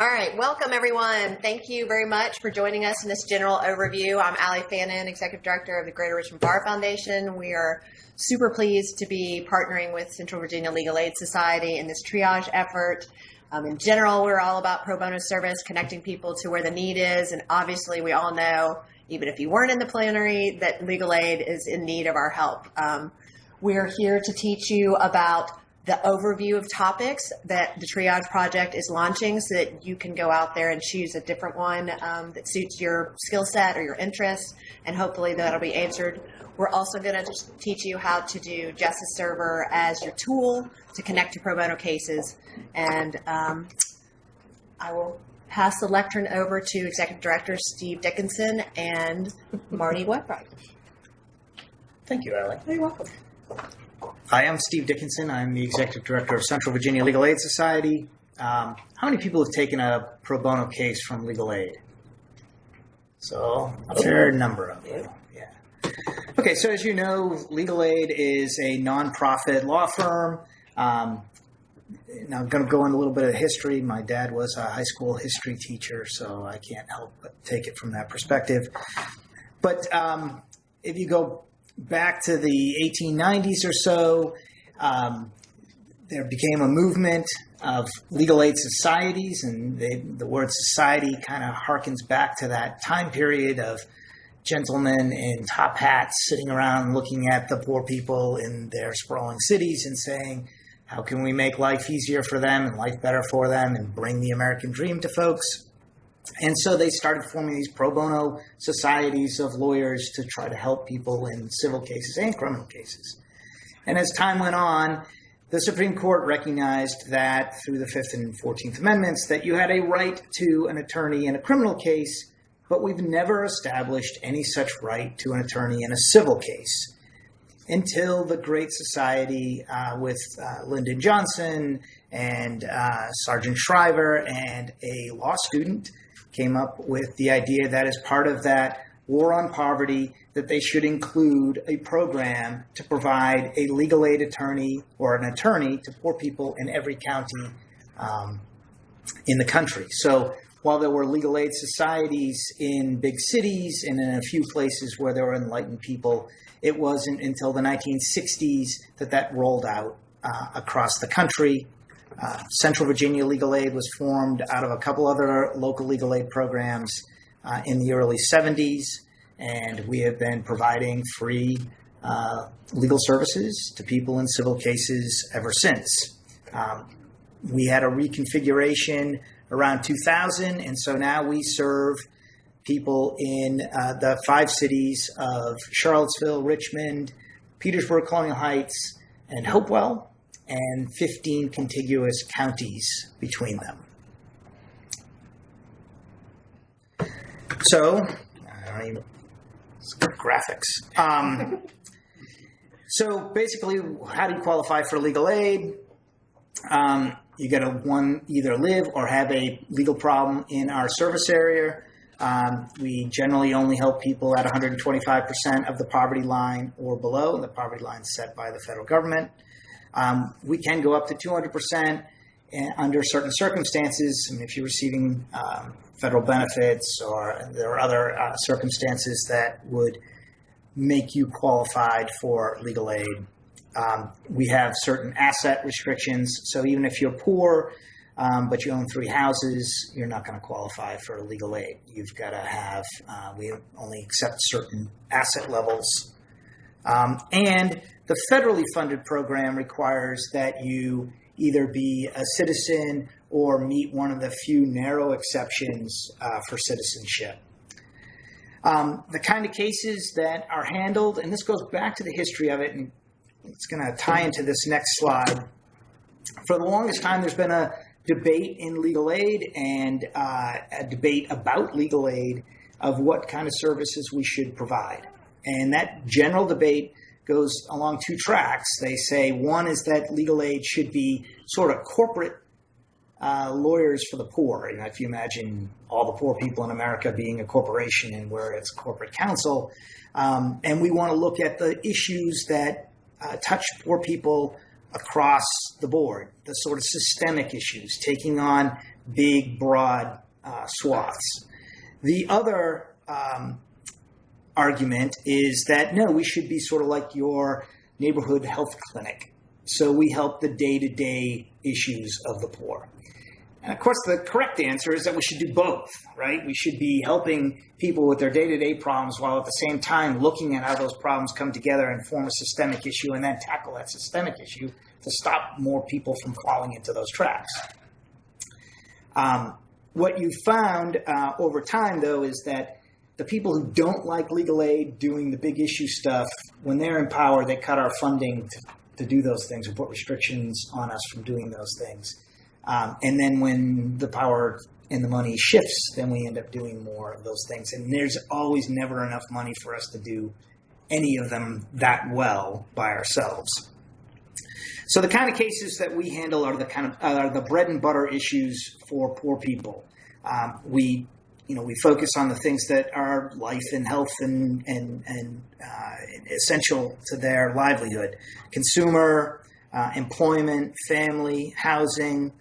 All right, welcome everyone. Thank you very much for joining us in this general overview. I'm Allie Fannin, Executive Director of the Greater Richmond Bar Foundation. We are super pleased to be partnering with Central Virginia Legal Aid Society in this triage effort. In general, we're all about pro bono service, connecting people to where the need is. And obviously, we all know, even if you weren't in the plenary, that legal aid is in need of our help. We're here to teach you about the overview of topics that the Triage project is launching so that you can go out there and choose a different one that suits your skill set or your interests, and hopefully that'll be answered. We're also going to teach you how to do Justice Server as your tool to connect to pro bono cases. And I will pass the lectern over to Executive Director Steve Dickinson and Marty Webbright. Thank you, Allie. You're welcome. Hi, I'm Steve Dickinson. I'm the Executive Director of Central Virginia Legal Aid Society. How many people have taken a pro bono case from legal aid? So, a fair number of you. Yeah. Okay, so as you know, legal aid is a nonprofit law firm. Now, I'm going to go into a little bit of history. My dad was a high school history teacher, so I can't help but take it from that perspective. But if you go back to the 1890s or so, there became a movement of legal aid societies, and the word society kind of harkens back to that time period of gentlemen in top hats sitting around looking at the poor people in their sprawling cities and saying, how can we make life easier for them and life better for them and bring the American dream to folks? And so they started forming these pro bono societies of lawyers to try to help people in civil cases and criminal cases. And as time went on, the Supreme Court recognized that through the 5th and 14th Amendments that you had a right to an attorney in a criminal case, but we've never established any such right to an attorney in a civil case until the Great Society with Lyndon Johnson and Sergeant Shriver and a law student came up with the idea that as part of that war on poverty, that they should include a program to provide a legal aid attorney or an attorney to poor people in every county in the country. So while there were legal aid societies in big cities and in a few places where there were enlightened people, it wasn't until the 1960s that rolled out across the country. Central Virginia Legal Aid was formed out of a couple other local legal aid programs in the early 70s, and we have been providing free legal services to people in civil cases ever since. We had a reconfiguration around 2000, and so now we serve people in the 5 cities of Charlottesville, Richmond, Petersburg, Colonial Heights, and Hopewell, and 15 contiguous counties between them. So, I don't even, graphics. So basically, how do you qualify for legal aid? You got to either live or have a legal problem in our service area. We generally only help people at 125% of the poverty line or below, and the poverty line is set by the federal government. We can go up to 200% under certain circumstances. I mean, if you're receiving federal benefits or there are other circumstances that would make you qualified for legal aid. We have certain asset restrictions. So even if you're poor, but you own 3 houses, you're not going to qualify for legal aid. You've got to have, we only accept certain asset levels. And the federally funded program requires that you either be a citizen or meet one of the few narrow exceptions for citizenship. The kind of cases that are handled, and this goes back to the history of it, and it's going to tie into this next slide. For the longest time, there's been a debate in legal aid and a debate about legal aid of what kind of services we should provide. And that general debate goes along 2 tracks. They say one is that legal aid should be sort of corporate lawyers for the poor. And if you imagine all the poor people in America being a corporation and where it's corporate counsel, and we want to look at the issues that touch poor people across the board, the sort of systemic issues, taking on big, broad swaths. The other argument is that, no, we should be sort of like your neighborhood health clinic. So we help the day-to-day issues of the poor. And of course, the correct answer is that we should do both, right? We should be helping people with their day-to-day problems while at the same time looking at how those problems come together and form a systemic issue and then tackle that systemic issue to stop more people from falling into those traps. What you found over time, though, is that the people who don't like legal aid doing the big issue stuff, when they're in power, they cut our funding to do those things or put restrictions on us from doing those things. And then when the power and the money shifts, then we end up doing more of those things. And there's always never enough money for us to do any of them that well by ourselves. So the kind of cases that we handle are the bread and butter issues for poor people. We focus on the things that are life and health and essential to their livelihood: consumer, employment, family, housing,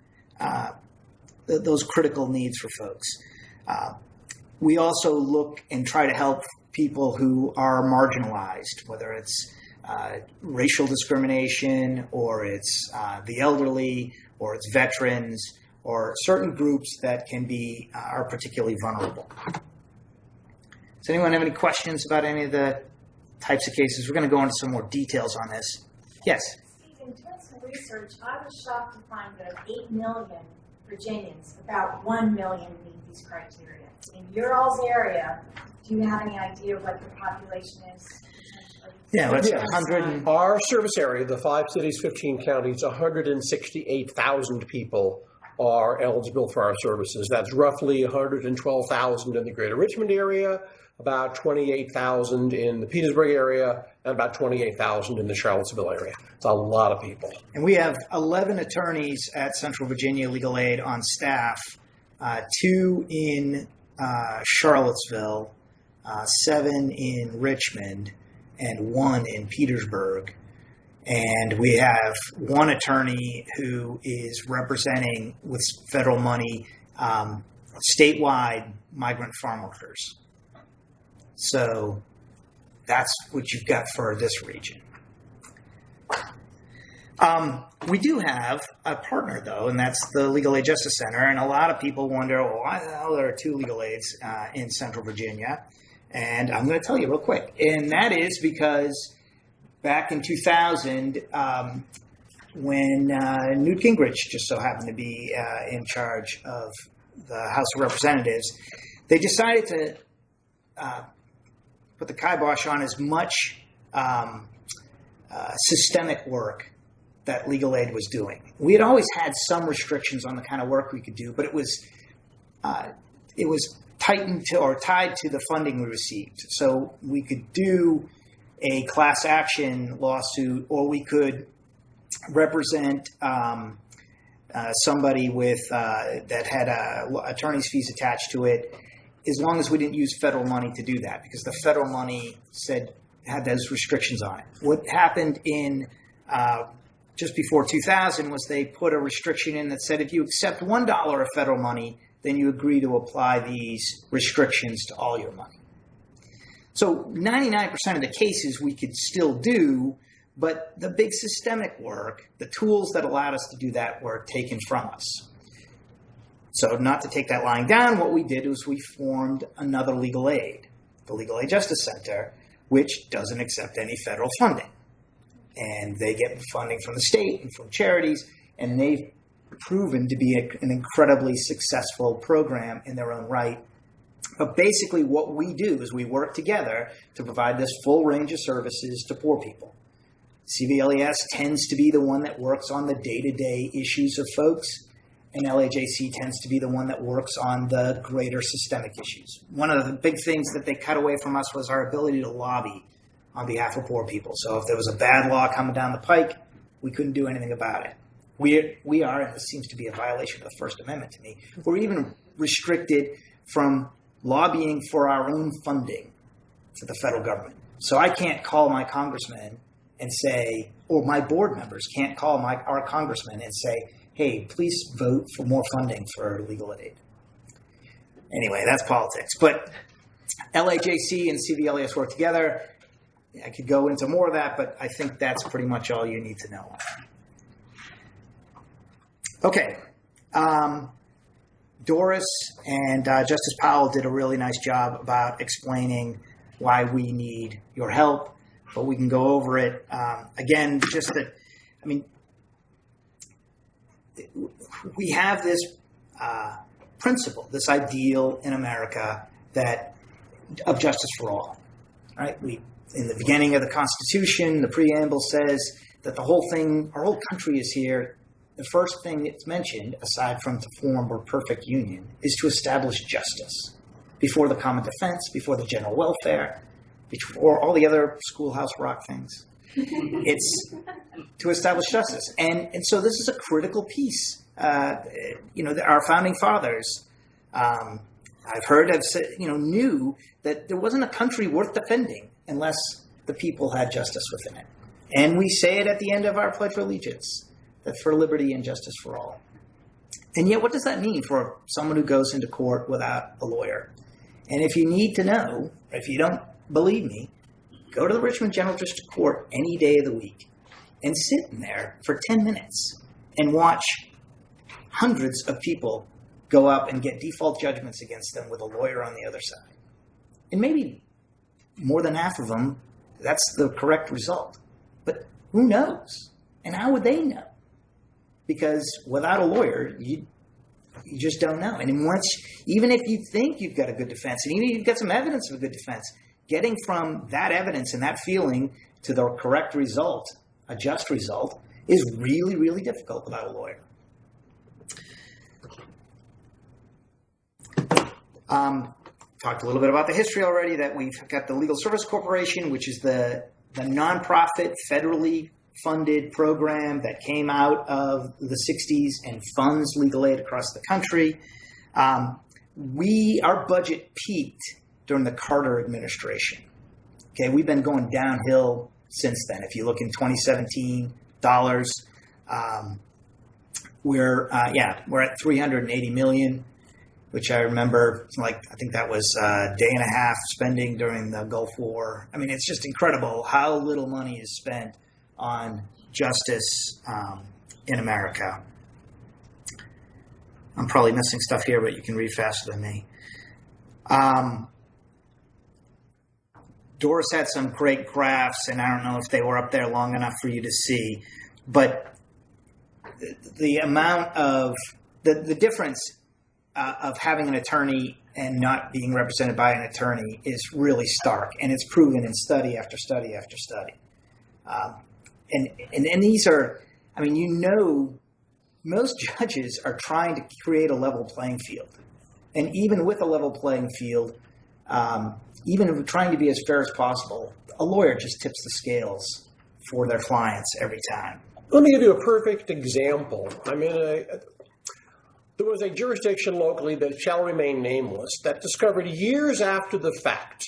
those critical needs for folks. We also look and try to help people who are marginalized, whether it's racial discrimination, or it's the elderly, or it's veterans, or certain groups that are particularly vulnerable. Does anyone have any questions about any of the types of cases? We're going to go into some more details on this. Yes? Steve, in doing some research, I was shocked to find that of 8 million Virginians, about 1 million meet these criteria. In your all's area, do you have any idea what the population is? Yeah, let's 100. Our service area, the 5 cities, 15 counties, 168,000 people are eligible for our services. That's roughly 112,000 in the greater Richmond area, about 28,000 in the Petersburg area, and about 28,000 in the Charlottesville area. It's a lot of people. And we have 11 attorneys at Central Virginia Legal Aid on staff, 2 in Charlottesville, 7 in Richmond, and 1 in Petersburg. And we have 1 attorney who is representing, with federal money, statewide migrant farm workers. So that's what you've got for this region. We do have a partner, though, and that's the Legal Aid Justice Center. And a lot of people wonder, well, why the hell there are 2 legal aids in Central Virginia? And I'm going to tell you real quick. And that is because back in 2000, when Newt Gingrich just so happened to be in charge of the House of Representatives, they decided to put the kibosh on as much systemic work that legal aid was doing. We had always had some restrictions on the kind of work we could do, but it was tightened to or tied to the funding we received. So we could do a class action lawsuit, or we could represent somebody with that had attorney's fees attached to it, as long as we didn't use federal money to do that, because the federal money had those restrictions on it. What happened in just before 2000 was they put a restriction in that said if you accept $1 of federal money, then you agree to apply these restrictions to all your money. So 99% of the cases we could still do, but the big systemic work, the tools that allowed us to do that, were taken from us. So not to take that lying down, what we did was we formed another legal aid, the Legal Aid Justice Center, which doesn't accept any federal funding. And they get funding from the state and from charities, and they've proven to be an incredibly successful program in their own right. But basically what we do is we work together to provide this full range of services to poor people. CVLES tends to be the one that works on the day-to-day issues of folks, and LAJC tends to be the one that works on the greater systemic issues. One of the big things that they cut away from us was our ability to lobby on behalf of poor people. So if there was a bad law coming down the pike, we couldn't do anything about it. We are, and this seems to be a violation of the First Amendment to me, we're even restricted from lobbying for our own funding to the federal government. So I can't call my congressman and say, or my board members can't call our congressman and say, hey, please vote for more funding for legal aid. Anyway, that's politics. But LAJC and CVLAS work together. I could go into more of that, but I think that's pretty much all you need to know. Okay. Doris and Justice Powell did a really nice job about explaining why we need your help, but we can go over it. Again, just that, I mean, we have this principle, this ideal in America that of justice for all, right? In the beginning of the Constitution, the preamble says that the whole thing, our whole country is here. The first thing that's mentioned, aside from to form a perfect union, is to establish justice before the common defense, before the general welfare, before all the other schoolhouse rock things. It's to establish justice. And so this is a critical piece. Our founding fathers, I've heard, have said, knew that there wasn't a country worth defending unless the people had justice within it. And we say it at the end of our Pledge of Allegiance, that for liberty and justice for all. And yet, what does that mean for someone who goes into court without a lawyer? And if you need to know, if you don't believe me, go to the Richmond General District Court any day of the week and sit in there for 10 minutes and watch hundreds of people go up and get default judgments against them with a lawyer on the other side. And maybe more than half of them, that's the correct result. But who knows? And how would they know? Because without a lawyer, you just don't know. And even if you think you've got a good defense, and even if you've got some evidence of a good defense, getting from that evidence and that feeling to the correct result, a just result, is really, really difficult without a lawyer. Talked a little bit about the history already, that we've got the Legal Service Corporation, which is the nonprofit, federally funded program that came out of the 60s and funds legal aid across the country. Our budget peaked during the Carter administration. Okay, we've been going downhill since then. If you look in 2017 dollars, we're at $380 million, which I remember, I think that was a day and a half spending during the Gulf War. I mean, it's just incredible how little money is spent on justice in America. I'm probably missing stuff here, but you can read faster than me. Doris had some great graphs, and I don't know if they were up there long enough for you to see, but the amount of the difference of having an attorney and not being represented by an attorney is really stark, and it's proven in study after study after study. And these are, most judges are trying to create a level playing field. And even with a level playing field, even if we're trying to be as fair as possible, a lawyer just tips the scales for their clients every time. Let me give you a perfect example. There was a jurisdiction locally that shall remain nameless that discovered years after the fact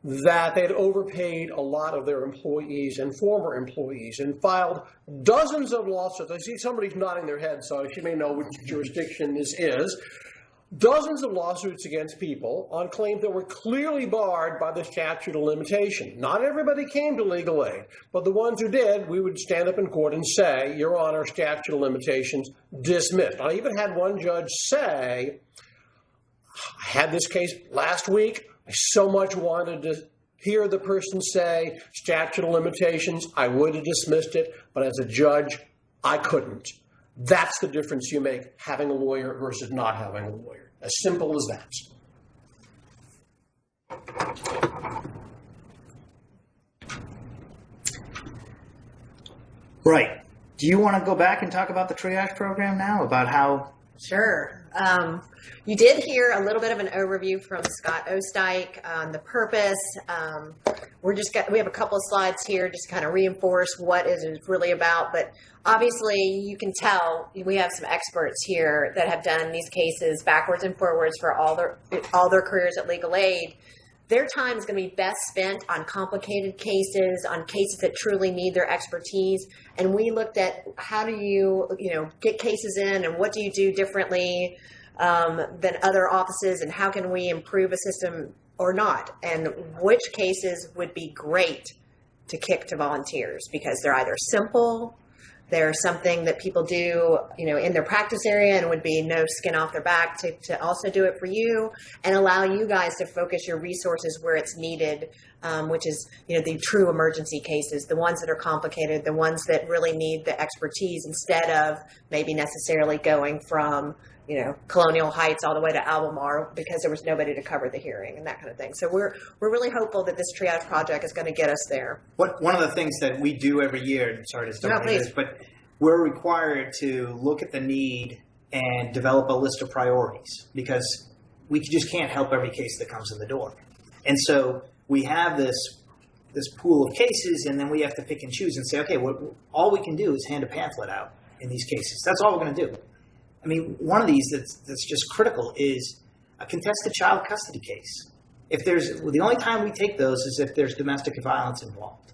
that they had overpaid a lot of their employees and former employees and filed dozens of lawsuits. I see somebody's nodding their head, so she may know which jurisdiction this is. Dozens of lawsuits against people on claims that were clearly barred by the statute of limitation. Not everybody came to legal aid, but the ones who did, we would stand up in court and say, Your Honor, statute of limitations dismissed. I even had one judge say, I had this case last week. I so much wanted to hear the person say statute of limitations. I would have dismissed it, but as a judge, I couldn't. That's the difference you make having a lawyer versus not having a lawyer. As simple as that. Right. Do you want to go back and talk about the Triage program now, about how... Sure. You did hear a little bit of an overview from Scott Osteich on the purpose. We have a couple of slides here just to kind of reinforce what it is really about. But obviously, you can tell we have some experts here that have done these cases backwards and forwards for all their careers at legal aid. their time is going to be best spent on complicated cases, on cases that truly need their expertise. And we looked at how do you get cases in, and what do you do differently than other offices, and how can we improve a system or not, and which cases would be great to kick to volunteers because they're either simple, they're something that people do, in their practice area and would be no skin off their back to also do it for you and allow you guys to focus your resources where it's needed, which is, the true emergency cases, the ones that are complicated, the ones that really need the expertise instead of maybe necessarily going from, Colonial Heights all the way to Albemarle because there was nobody to cover the hearing and that kind of thing. So we're really hopeful that this triage project is going to get us there. One of the things that we do every year, and sorry to start with this, but we're required to look at the need and develop a list of priorities because we just can't help every case that comes in the door. And so we have this pool of cases, and then we have to pick and choose and say, okay, all we can do is hand a pamphlet out in these cases. That's all we're going to do. I mean, one of these that's just critical is a contested child custody case. The only time we take those is if there's domestic violence involved.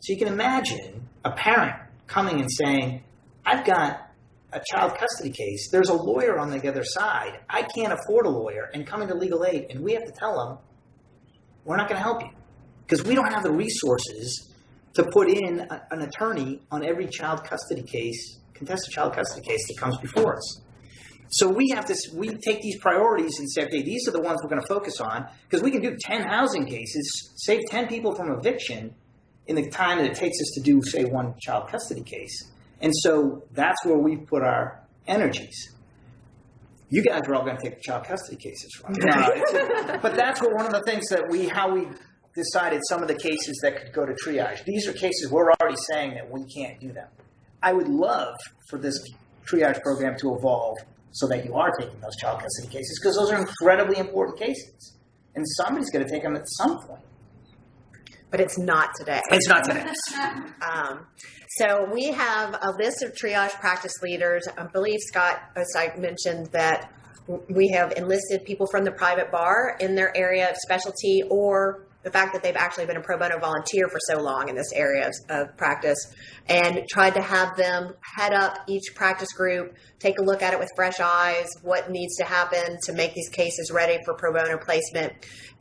So you can imagine a parent coming and saying, I've got a child custody case. There's a lawyer on the other side. I can't afford a lawyer, and coming to legal aid, and we have to tell them, we're not going to help you because we don't have the resources to put in an attorney on every child custody case, contested child custody case that comes before us. So we take these priorities and say, okay, these are the ones we're going to focus on because we can do 10 housing cases, save 10 people from eviction in the time that it takes us to do, say, one child custody case. And so that's where we put our energies. You guys are all going to take the child custody cases from. But that's one of the things that how we decided some of the cases that could go to triage. These are cases we're already saying that we can't do them. I would love for this triage program to evolve so that you are taking those child custody cases because those are incredibly important cases. And somebody's going to take them at some point. But it's not today. It's not today. So we have a list of triage practice leaders. I believe, Scott, as I mentioned, that we have enlisted people from the private bar in their area of specialty or the fact that they've actually been a pro bono volunteer for so long in this area of practice and tried to have them head up each practice group, take a look at it with fresh eyes, what needs to happen to make these cases ready for pro bono placement.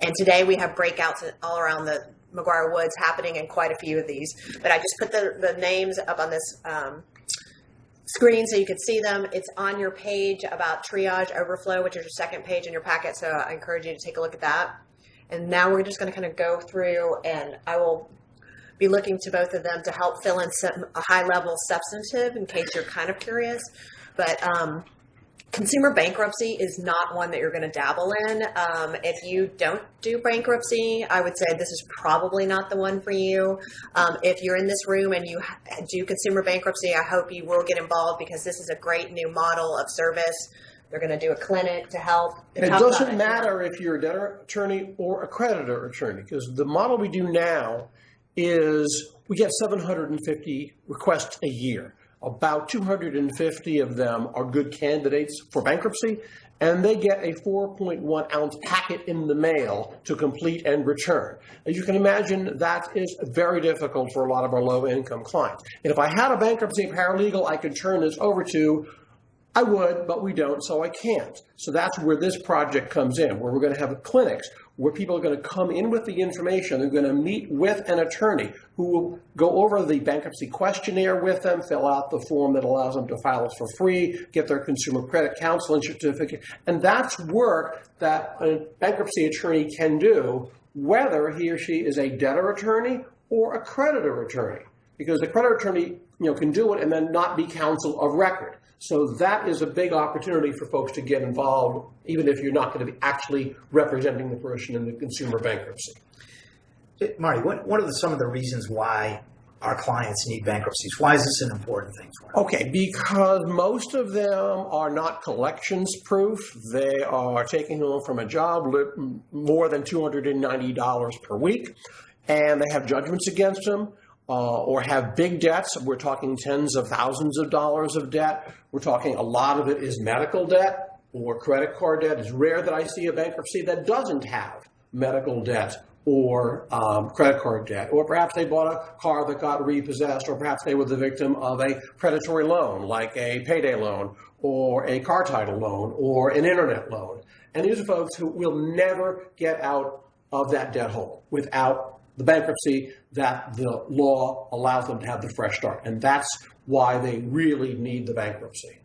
And today we have breakouts all around the McGuire Woods happening in quite a few of these. But I just put the names up on this screen so you can see them. It's on your page about triage overflow, which is your second page in your packet. So I encourage you to take a look at that. And now we're just going to kind of go through, and I will be looking to both of them to help fill in a high-level substantive in case you're kind of curious. But consumer bankruptcy is not one that you're going to dabble in. If you don't do bankruptcy, I would say this is probably not the one for you. If you're in this room and you do consumer bankruptcy, I hope you will get involved because this is a great new model of service. They're going to do a clinic to help. It doesn't matter if you're a debtor attorney or a creditor attorney, because the model we do now is we get 750 requests a year. About 250 of them are good candidates for bankruptcy, and they get a 4.1 ounce packet in the mail to complete and return. As you can imagine, that is very difficult for a lot of our low-income clients. And if I had a bankruptcy paralegal I could turn this over to, I would, but we don't, so I can't. So that's where this project comes in, where we're going to have clinics where people are going to come in with the information. They're going to meet with an attorney who will go over the bankruptcy questionnaire with them, fill out the form that allows them to file it for free, get their consumer credit counseling certificate. And that's work that a bankruptcy attorney can do, whether he or she is a debtor attorney or a creditor attorney. Because the creditor attorney can do it and then not be counsel of record. So that is a big opportunity for folks to get involved, even if you're not going to be actually representing the person in the consumer bankruptcy. Marty, what are some of the reasons why our clients need bankruptcies? Why is this an important thing for them? Okay, because most of them are not collections proof. They are taking home from a job more than $290 per week, and they have judgments against them. Or have big debts. We're talking tens of thousands of dollars of debt. We're talking a lot of it is medical debt or credit card debt. It's rare that I see a bankruptcy that doesn't have medical debt or credit card debt, or perhaps they bought a car that got repossessed, or perhaps they were the victim of a predatory loan, like a payday loan, or a car title loan, or an internet loan. And these are folks who will never get out of that debt hole without the bankruptcy that the law allows them to have the fresh start. And that's why they really need the bankruptcy.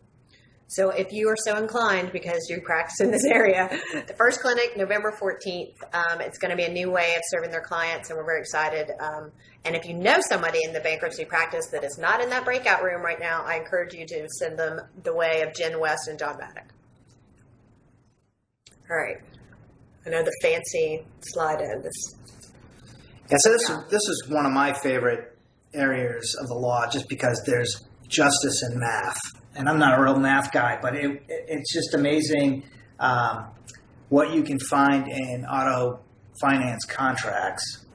So if you are so inclined, because you practice in this area, the first clinic, November 14th, it's going to be a new way of serving their clients, and we're very excited. And if you know somebody in the bankruptcy practice that is not in that breakout room right now, I encourage you to send them the way of Jen West and John Maddock. All right. I know the fancy slide in. Yeah, so this is one of my favorite areas of the law, just because there's justice in math. And I'm not a real math guy, but it's just amazing what you can find in auto finance contracts.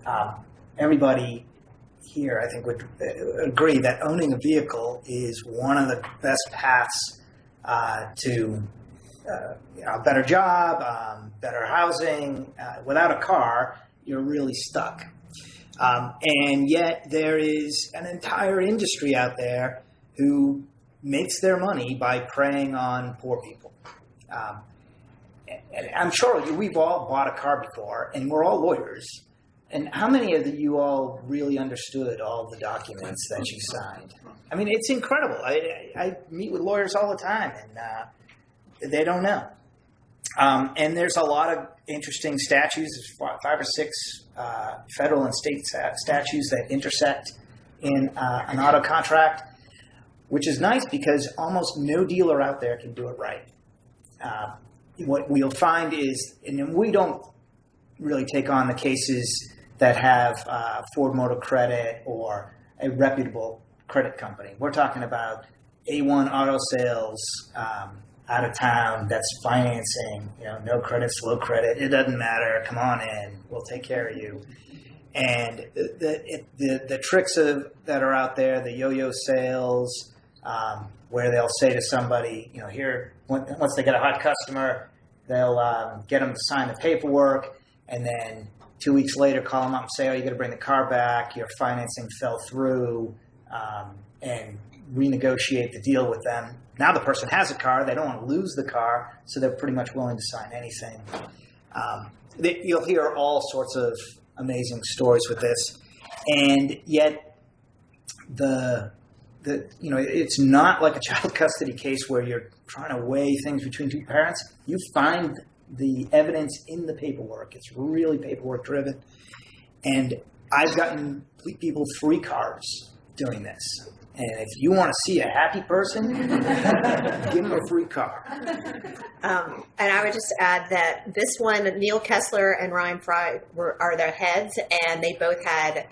Everybody here, I think, would agree that owning a vehicle is one of the best paths to a better job, better housing. Without a car, you're really stuck. And yet there is an entire industry out there who makes their money by preying on poor people. And I'm sure we've all bought a car before, and we're all lawyers. And how many of you all really understood all the documents that you signed? I mean, it's incredible. I meet with lawyers all the time, and they don't know. And there's a lot of interesting statutes, 5 or 6 federal and state statutes that intersect in an auto contract, which is nice because almost no dealer out there can do it right. What we'll find is, and we don't really take on the cases that have Ford Motor Credit or a reputable credit company. We're talking about A1 auto sales out of town that's financing, no credit, slow credit. It doesn't matter. Come on in. We'll take care of you. And the tricks that are out there, the yo-yo sales, where they'll say to somebody, here, once they get a hot customer, they'll get them to sign the paperwork, and then 2 weeks later call them up and say, oh, you got to bring the car back, your financing fell through, and renegotiate the deal with them. Now the person has a car, they don't want to lose the car, so they're pretty much willing to sign anything. You'll hear all sorts of amazing stories with this, and yet it's not like a child custody case where you're trying to weigh things between two parents. You find the evidence in the paperwork. It's really paperwork driven. And I've gotten people free cars doing this. And if you want to see a happy person, give them a free car. And I would just add that this one, Neil Kessler and Ryan Fry are their heads, and they both had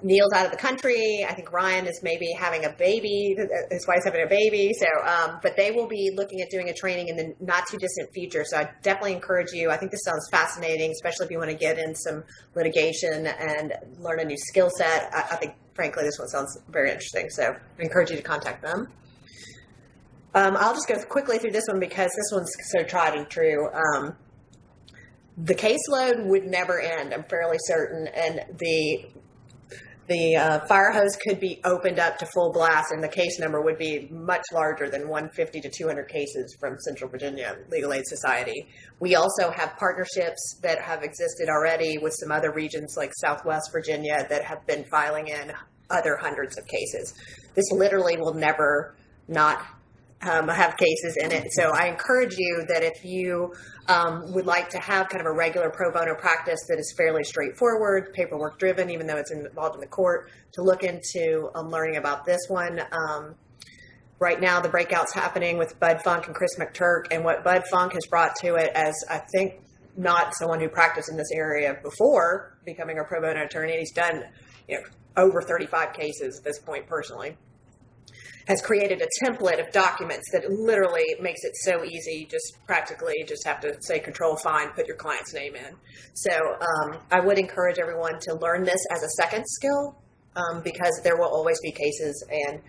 Neil's out of the country. I think Ryan is maybe having a baby. His wife's having a baby. So, but they will be looking at doing a training in the not too distant future. So I definitely encourage you. I think this sounds fascinating, especially if you want to get in some litigation and learn a new skill set. I think, frankly, this one sounds very interesting. So I encourage you to contact them. I'll just go quickly through this one because this one's so tried and true. The caseload would never end, I'm fairly certain. And the fire hose could be opened up to full blast, and the case number would be much larger than 150 to 200 cases from Central Virginia Legal Aid Society. We also have partnerships that have existed already with some other regions like Southwest Virginia that have been filing in other hundreds of cases. This literally will never not have cases in it. So I encourage you that if you would like to have kind of a regular pro bono practice that is fairly straightforward, paperwork driven, even though it's involved in the court, to look into learning about this one. Right now, the breakout's happening with Bud Funk and Chris McTurk, and what Bud Funk has brought to it, as I think not someone who practiced in this area before becoming a pro bono attorney, and he's done over 35 cases at this point personally, has created a template of documents that literally makes it so easy. Just practically just have to say control find, put your client's name in. So I would encourage everyone to learn this as a second skill because there will always be cases, and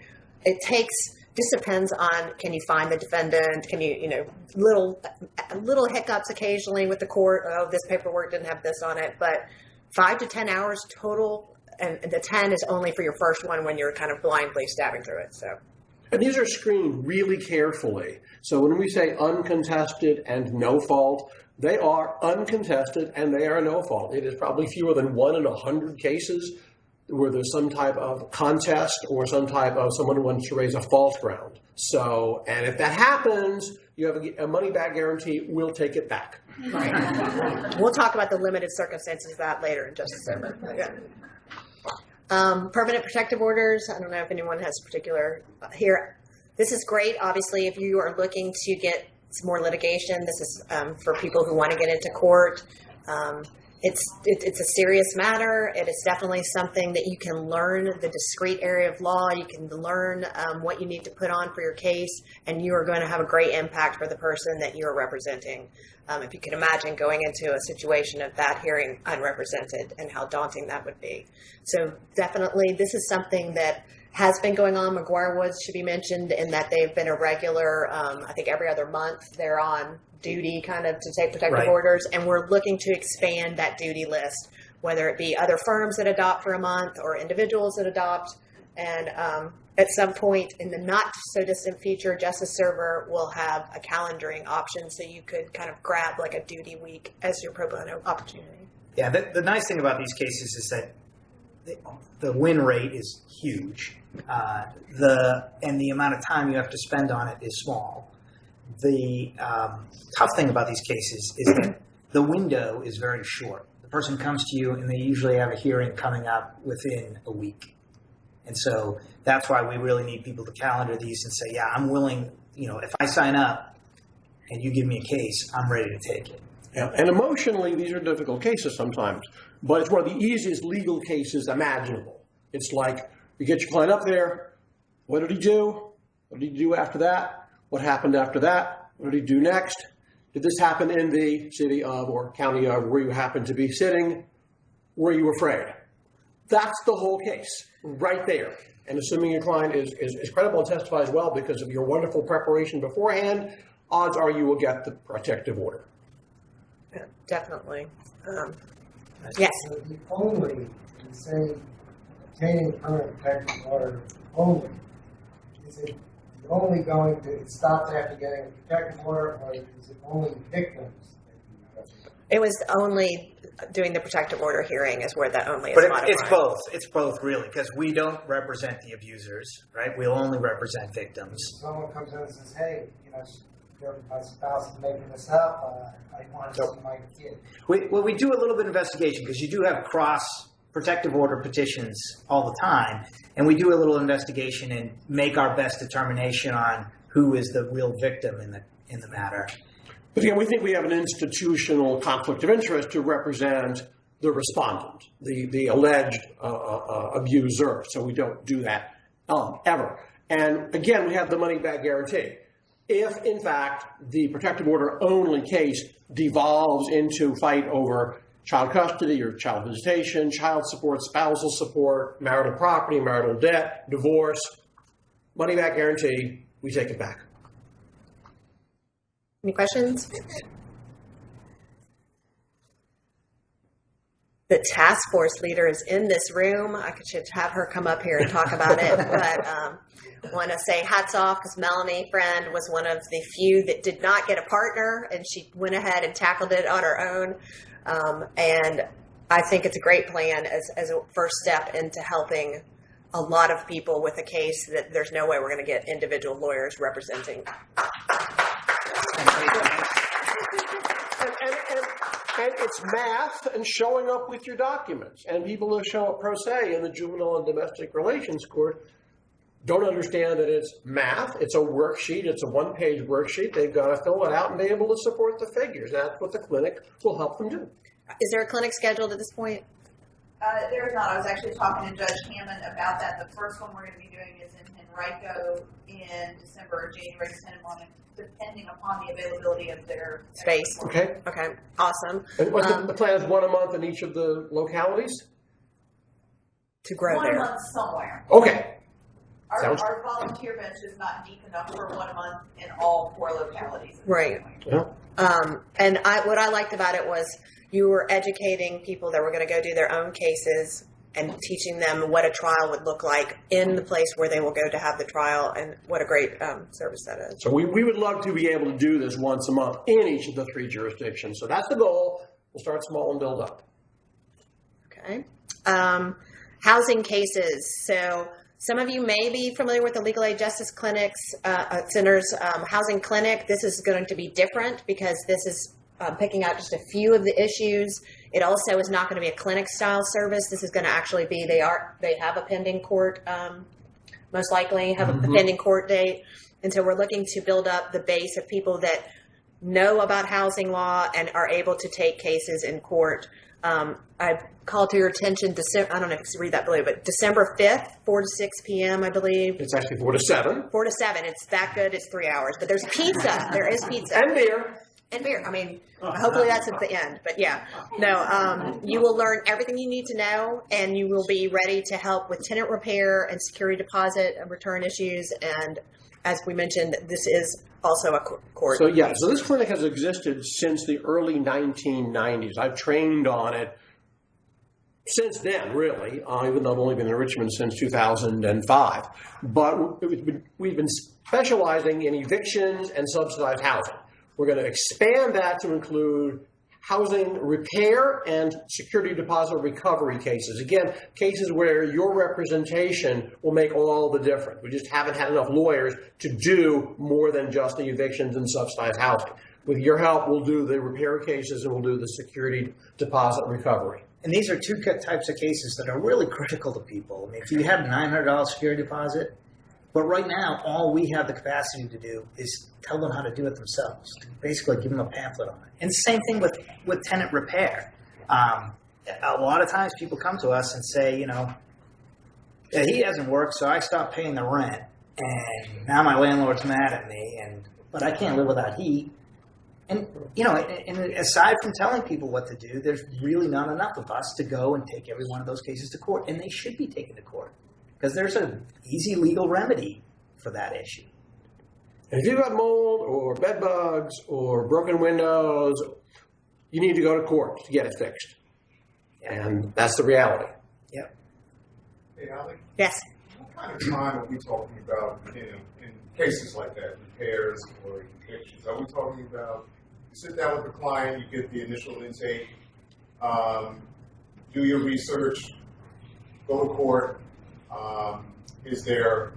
it takes just depends on, can you find the defendant? Can you, little hiccups occasionally with the court. Oh, this paperwork didn't have this on it. But 5 to 10 hours total, and the 10 is only for your first one when you're kind of blindly stabbing through it. So. And these are screened really carefully. So when we say uncontested and no fault, they are uncontested and they are no fault. It is probably fewer than 1 in 100 cases where there's some type of contest or some type of someone who wants to raise a false ground. So, and if that happens, you have a money-back guarantee. We'll take it back. Right. We'll talk about the limited circumstances of that later in just a second. Yeah. Permanent protective orders. I don't know if anyone has particular here. This is great. Obviously, if you are looking to get some more litigation, this is for people who want to get into court. It's a serious matter. It is definitely something that you can learn the discrete area of law. You can learn what you need to put on for your case, and you are going to have a great impact for the person that you are representing. If you can imagine going into a situation of that hearing unrepresented and how daunting that would be. So definitely this is something that has been going on. McGuire Woods should be mentioned in that they've been a regular, I think every other month they're on duty kind of to take protective orders, and we're looking to expand that duty list, whether it be other firms that adopt for a month or individuals that adopt. And at some point in the not so distant future, Justice Server will have a calendaring option, so you could kind of grab like a duty week as your pro bono opportunity. Yeah, the nice thing about these cases is that the win rate is huge. And the amount of time you have to spend on it is small. The tough thing about these cases is that the window is very short. The person comes to you and they usually have a hearing coming up within a week. And so that's why we really need people to calendar these and say, yeah, I'm willing, if I sign up and you give me a case, I'm ready to take it. Yeah, and emotionally, these are difficult cases sometimes, but it's one of the easiest legal cases imaginable. It's like, you get your client up there, what did he do? What did he do after that? What happened after that? What did he do next? Did this happen in the city of or county of where you happen to be sitting? Were you afraid? That's the whole case right there. And assuming your client is credible and testifies well because of your wonderful preparation beforehand, odds are you will get the protective order. Yeah, definitely. Yes. So the only, you say, obtaining permanent protective order only, is it only going to, it stops after getting a protective order, or is it only victims? It was only doing the protective order hearing is where that only is But modified. it's both. It's both, really, because we don't represent the abusers, right? We'll only represent victims. Someone comes in and says, hey, my spouse is making this up, I want to see my kid. We do a little bit of investigation because you do have cross protective order petitions all the time, and we do a little investigation and make our best determination on who is the real victim in the matter. But again, we think we have an institutional conflict of interest to represent the respondent, the alleged abuser. So we don't do that ever. And again, we have the money-back guarantee. If, in fact, the protective order only case devolves into fight over child custody or child visitation, child support, spousal support, marital property, marital debt, divorce, money-back guarantee, we take it back. Any questions? The task force leader is in this room. I should have her come up here and talk about it. But want to say hats off because Melanie, friend, was one of the few that did not get a partner, and she went ahead and tackled it on her own. And I think it's a great plan as a first step into helping a lot of people with a case that there's no way we're going to get individual lawyers representing. And it's math and showing up with your documents. And people who show up pro se in the juvenile and domestic relations court don't understand that it's math. It's a worksheet. It's a one-page worksheet. They've got to fill it out and be able to support the figures. That's what the clinic will help them do. Is there a clinic scheduled at this point? There's not. I was actually talking to Judge Hammond about that. The first one we're going to be doing is in Henrico in December or January, depending upon the availability of their Space. Okay. Okay. Awesome. And what's the plan is 1 a month in each of the localities? To grow one there. month somewhere. Okay. Our volunteer bench is not deep enough for 1 month in all 4 localities. Right. Yeah. And what I liked about it was you were educating people that were going to go do their own cases and teaching them what a trial would look like in the place where they will go to have the trial, and what a great service that is. So we would love to be able to do this once a month in each of the 3 jurisdictions. So that's the goal. We'll start small and build up. Okay. Housing cases. So some of you may be familiar with the Legal Aid Justice Clinics Center's housing clinic. This is going to be different because this is picking out just a few of the issues. It also is not going to be a clinic style service. This is going to actually be, they have a pending court, most likely have a pending court date. And so we're looking to build up the base of people that know about housing law and are able to take cases in court. I call to your attention, I don't know if you can read that below, but December 5th, 4 to 6 p.m., I believe. It's actually 4 to 7. 4 to 7. It's that good. It's 3 hours. But there's pizza. There is pizza. And beer. And beer. I mean, hopefully that's at the end. But yeah, no, you will learn everything you need to know, and you will be ready to help with tenant repair and security deposit and return issues. And as we mentioned, this is also a court. So this clinic has existed since the early 1990s. I've trained on it since then, really, even though I've only been in Richmond since 2005. But we've been specializing in evictions and subsidized housing. We're going to expand that to include housing repair and security deposit recovery cases. Again, cases where your representation will make all the difference. We just haven't had enough lawyers to do more than just the evictions and subsidized housing. With your help, we'll do the repair cases and we'll do the security deposit recovery. And these are 2 types of cases that are really critical to people. I mean, if you have $900 security deposit, but right now, all we have the capacity to do is tell them how to do it themselves. Basically, give them a pamphlet on it. And same thing with tenant repair. A lot of times people come to us and say, the heat hasn't worked, so I stopped paying the rent. And now my landlord's mad at me, but I can't live without heat. And, and aside from telling people what to do, there's really not enough of us to go and take every one of those cases to court. And they should be taken to court because there's an easy legal remedy for that issue. And if you've got mold or bed bugs or broken windows, you need to go to court to get it fixed. And that's the reality. Yep. Hey, Ali? Yes. What kind of time are we talking about in cases like that, repairs or evictions? Are we talking about you sit down with the client, you get the initial intake, do your research, go to court? Is there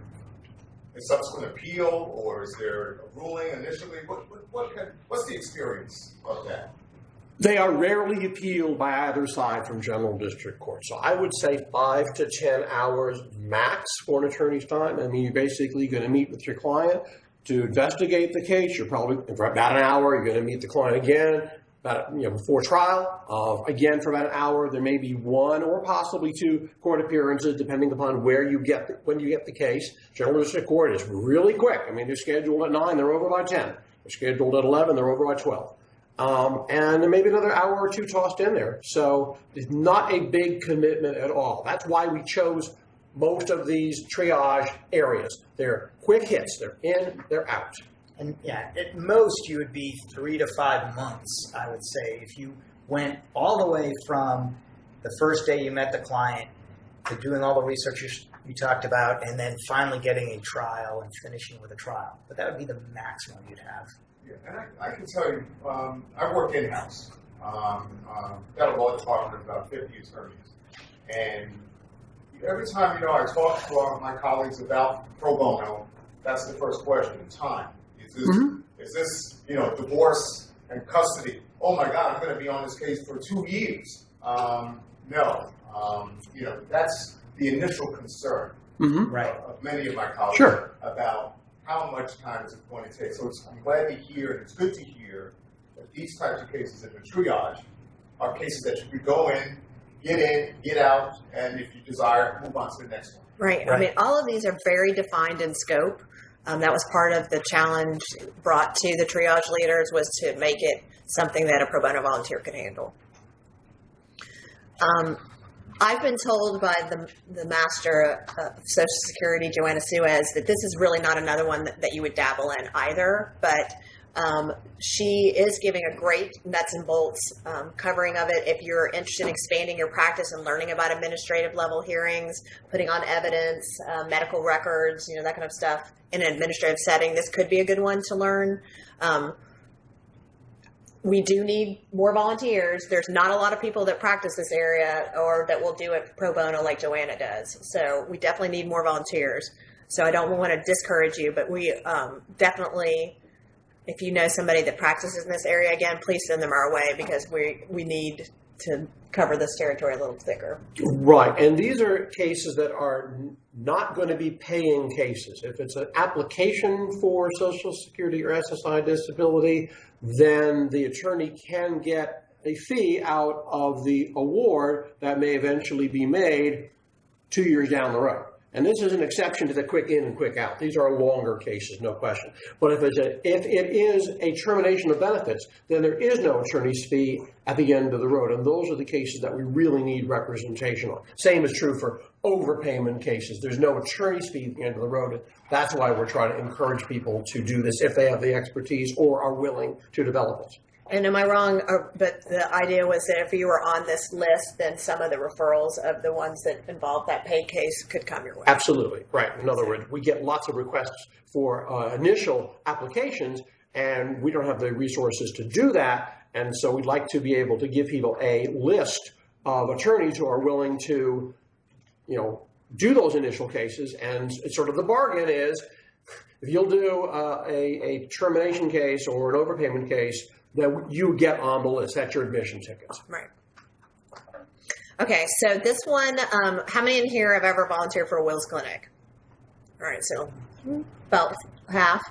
a subsequent appeal, or is there a ruling initially? What's the experience of that? They are rarely appealed by either side from general district court. So I would say 5 to 10 hours max for an attorney's time. I mean, you're basically going to meet with your client to investigate the case. You're probably for about an hour. You're going to meet the client again before trial. Again for about an hour. There may be 1 or possibly 2 court appearances depending upon when you get the case. General district court is really quick. I mean, they're scheduled at 9. They're over by 10. They're scheduled at 11. They're over by 12. And there may be another hour or 2 tossed in there. So it's not a big commitment at all. That's why we chose most of these triage areas. They're quick hits. They're in, they're out. And at most you would be 3 to 5 months, I would say, if you went all the way from the first day you met the client to doing all the research you talked about, and then finally getting a trial and finishing with a trial. But that would be the maximum you'd have. Yeah, and I can tell you, I work in-house. Got a law department of about 50 attorneys. And every time, I talk to my colleagues about pro bono, that's the first question, time. Is this, divorce and custody? Oh my God, I'm going to be on this case for 2 years. No. That's the initial concern of many of my colleagues about how much time is it going to take. So I'm glad to hear, and it's good to hear, that these types of cases in the triage are cases that you could go in, get out, and if you desire, move on to the next one. Right. I mean, all of these are very defined in scope. That was part of the challenge brought to the triage leaders, was to make it something that a pro bono volunteer could handle. I've been told by the master of Social Security, Joanna Suez, that this is really not another one that you would dabble in either. But she is giving a great nuts and bolts covering of it. If you're interested in expanding your practice and learning about administrative level hearings, putting on evidence, medical records, that kind of stuff in an administrative setting, this could be a good one to learn. We do need more volunteers. There's not a lot of people that practice this area or that will do it pro bono like Joanna does. So we definitely need more volunteers. So I don't want to discourage you, but we definitely, if you know somebody that practices in this area, again, please send them our way because we need to cover this territory a little thicker. Right, and these are cases that are not going to be paying cases. If it's an application for Social Security or SSI disability, then the attorney can get a fee out of the award that may eventually be made 2 years down the road. And this is an exception to the quick in and quick out. These are longer cases, no question. But if it is a termination of benefits, then there is no attorney's fee at the end of the road. And those are the cases that we really need representation on. Same is true for overpayment cases. There's no attorney's fee at the end of the road. That's why we're trying to encourage people to do this if they have the expertise or are willing to develop it. And am I wrong? But the idea was that if you were on this list, then some of the referrals of the ones that involve that paid case could come your way. Absolutely. Right. In other words, we get lots of requests for initial applications, and we don't have the resources to do that. And so we'd like to be able to give people a list of attorneys who are willing to, do those initial cases. And it's sort of the bargain is if you'll do a termination case or an overpayment case, that you get on the list. That's your admission tickets. Right. Okay, so this one, how many in here have ever volunteered for a wills clinic? All right, so about half.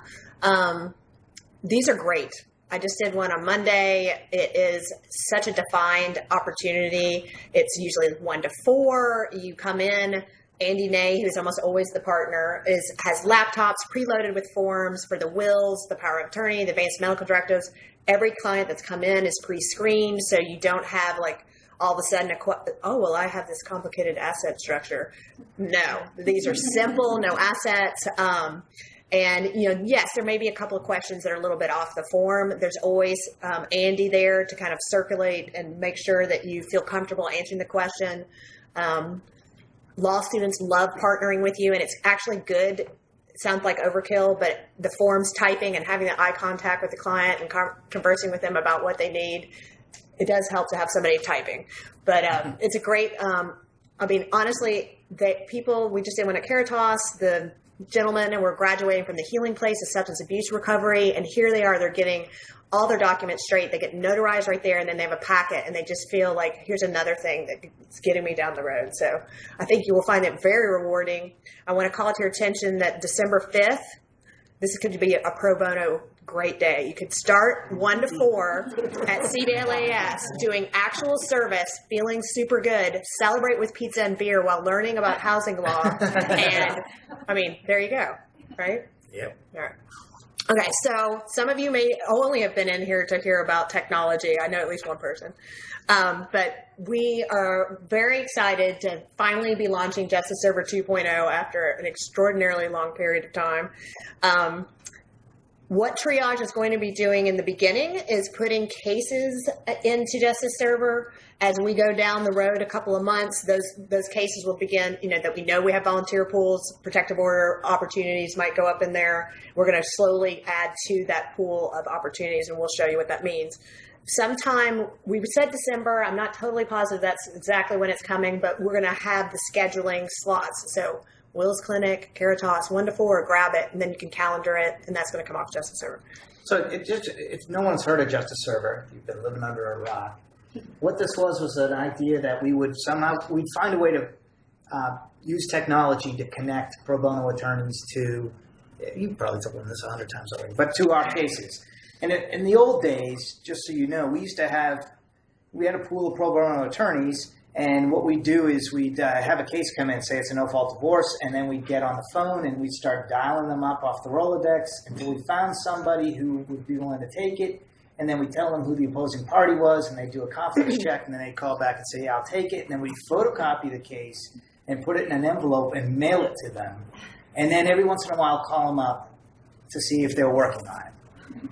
These are great. I just did one on Monday. It is such a defined opportunity. It's usually 1 to 4. You come in. Andy Ney, who's almost always the partner, has laptops preloaded with forms for the wills, the power of attorney, the advanced medical directives. Every client that's come in is pre-screened, so you don't have all of a sudden I have this complicated asset structure. No, these are simple, no assets. And yes, there may be a couple of questions that are a little bit off the form. There's always Andy there to kind of circulate and make sure that you feel comfortable answering the question. Law students love partnering with you, and it's actually good. It sounds like overkill, but the forms typing and having the eye contact with the client and conversing with them about what they need, it does help to have somebody typing. But it's a great, honestly, we just did one at Caritas, the gentlemen, and we're graduating from the Healing Place of substance abuse recovery, and here they are, they're getting all their documents straight. They get notarized right there, and then they have a packet, and they just feel like, here's another thing that's getting me down the road. So I think you will find it very rewarding. I want to call to your attention that December 5th, this could be a pro bono great day. You could start 1 to 4 at CBLAS doing actual service, feeling super good, celebrate with pizza and beer while learning about housing law. And, there you go, right? Yep. All right. Okay, so some of you may only have been in here to hear about technology. I know at least one person. But we are very excited to finally be launching Justice Server 2.0 after an extraordinarily long period of time. What Triage is going to be doing in the beginning is putting cases into Justice Server. As we go down the road a couple of months, those cases will begin, that we know we have volunteer pools, protective order opportunities might go up in there. We're going to slowly add to that pool of opportunities, and we'll show you what that means. Sometime, we said December, I'm not totally positive that's exactly when it's coming, but we're going to have the scheduling slots. So Will's Clinic, Caritas, 1 to 4, grab it, and then you can calendar it, and that's going to come off Justice Server. So if no one's heard of Justice Server, you've been living under a rock. What this was an idea that we'd find a way to use technology to connect pro bono attorneys to, you probably told them this 100 times already, but to our cases. And in the old days, just so you know, we had a pool of pro bono attorneys. And what we'd do is we'd have a case come in, say it's a no-fault divorce, and then we'd get on the phone and we'd start dialing them up off the Rolodex until we found somebody who would be willing to take it. and then we tell them who the opposing party was, and they do a confidence check, and then they call back and say, yeah, I'll take it, and then we photocopy the case and put it in an envelope and mail it to them, and then every once in a while call them up to see if they're working on it.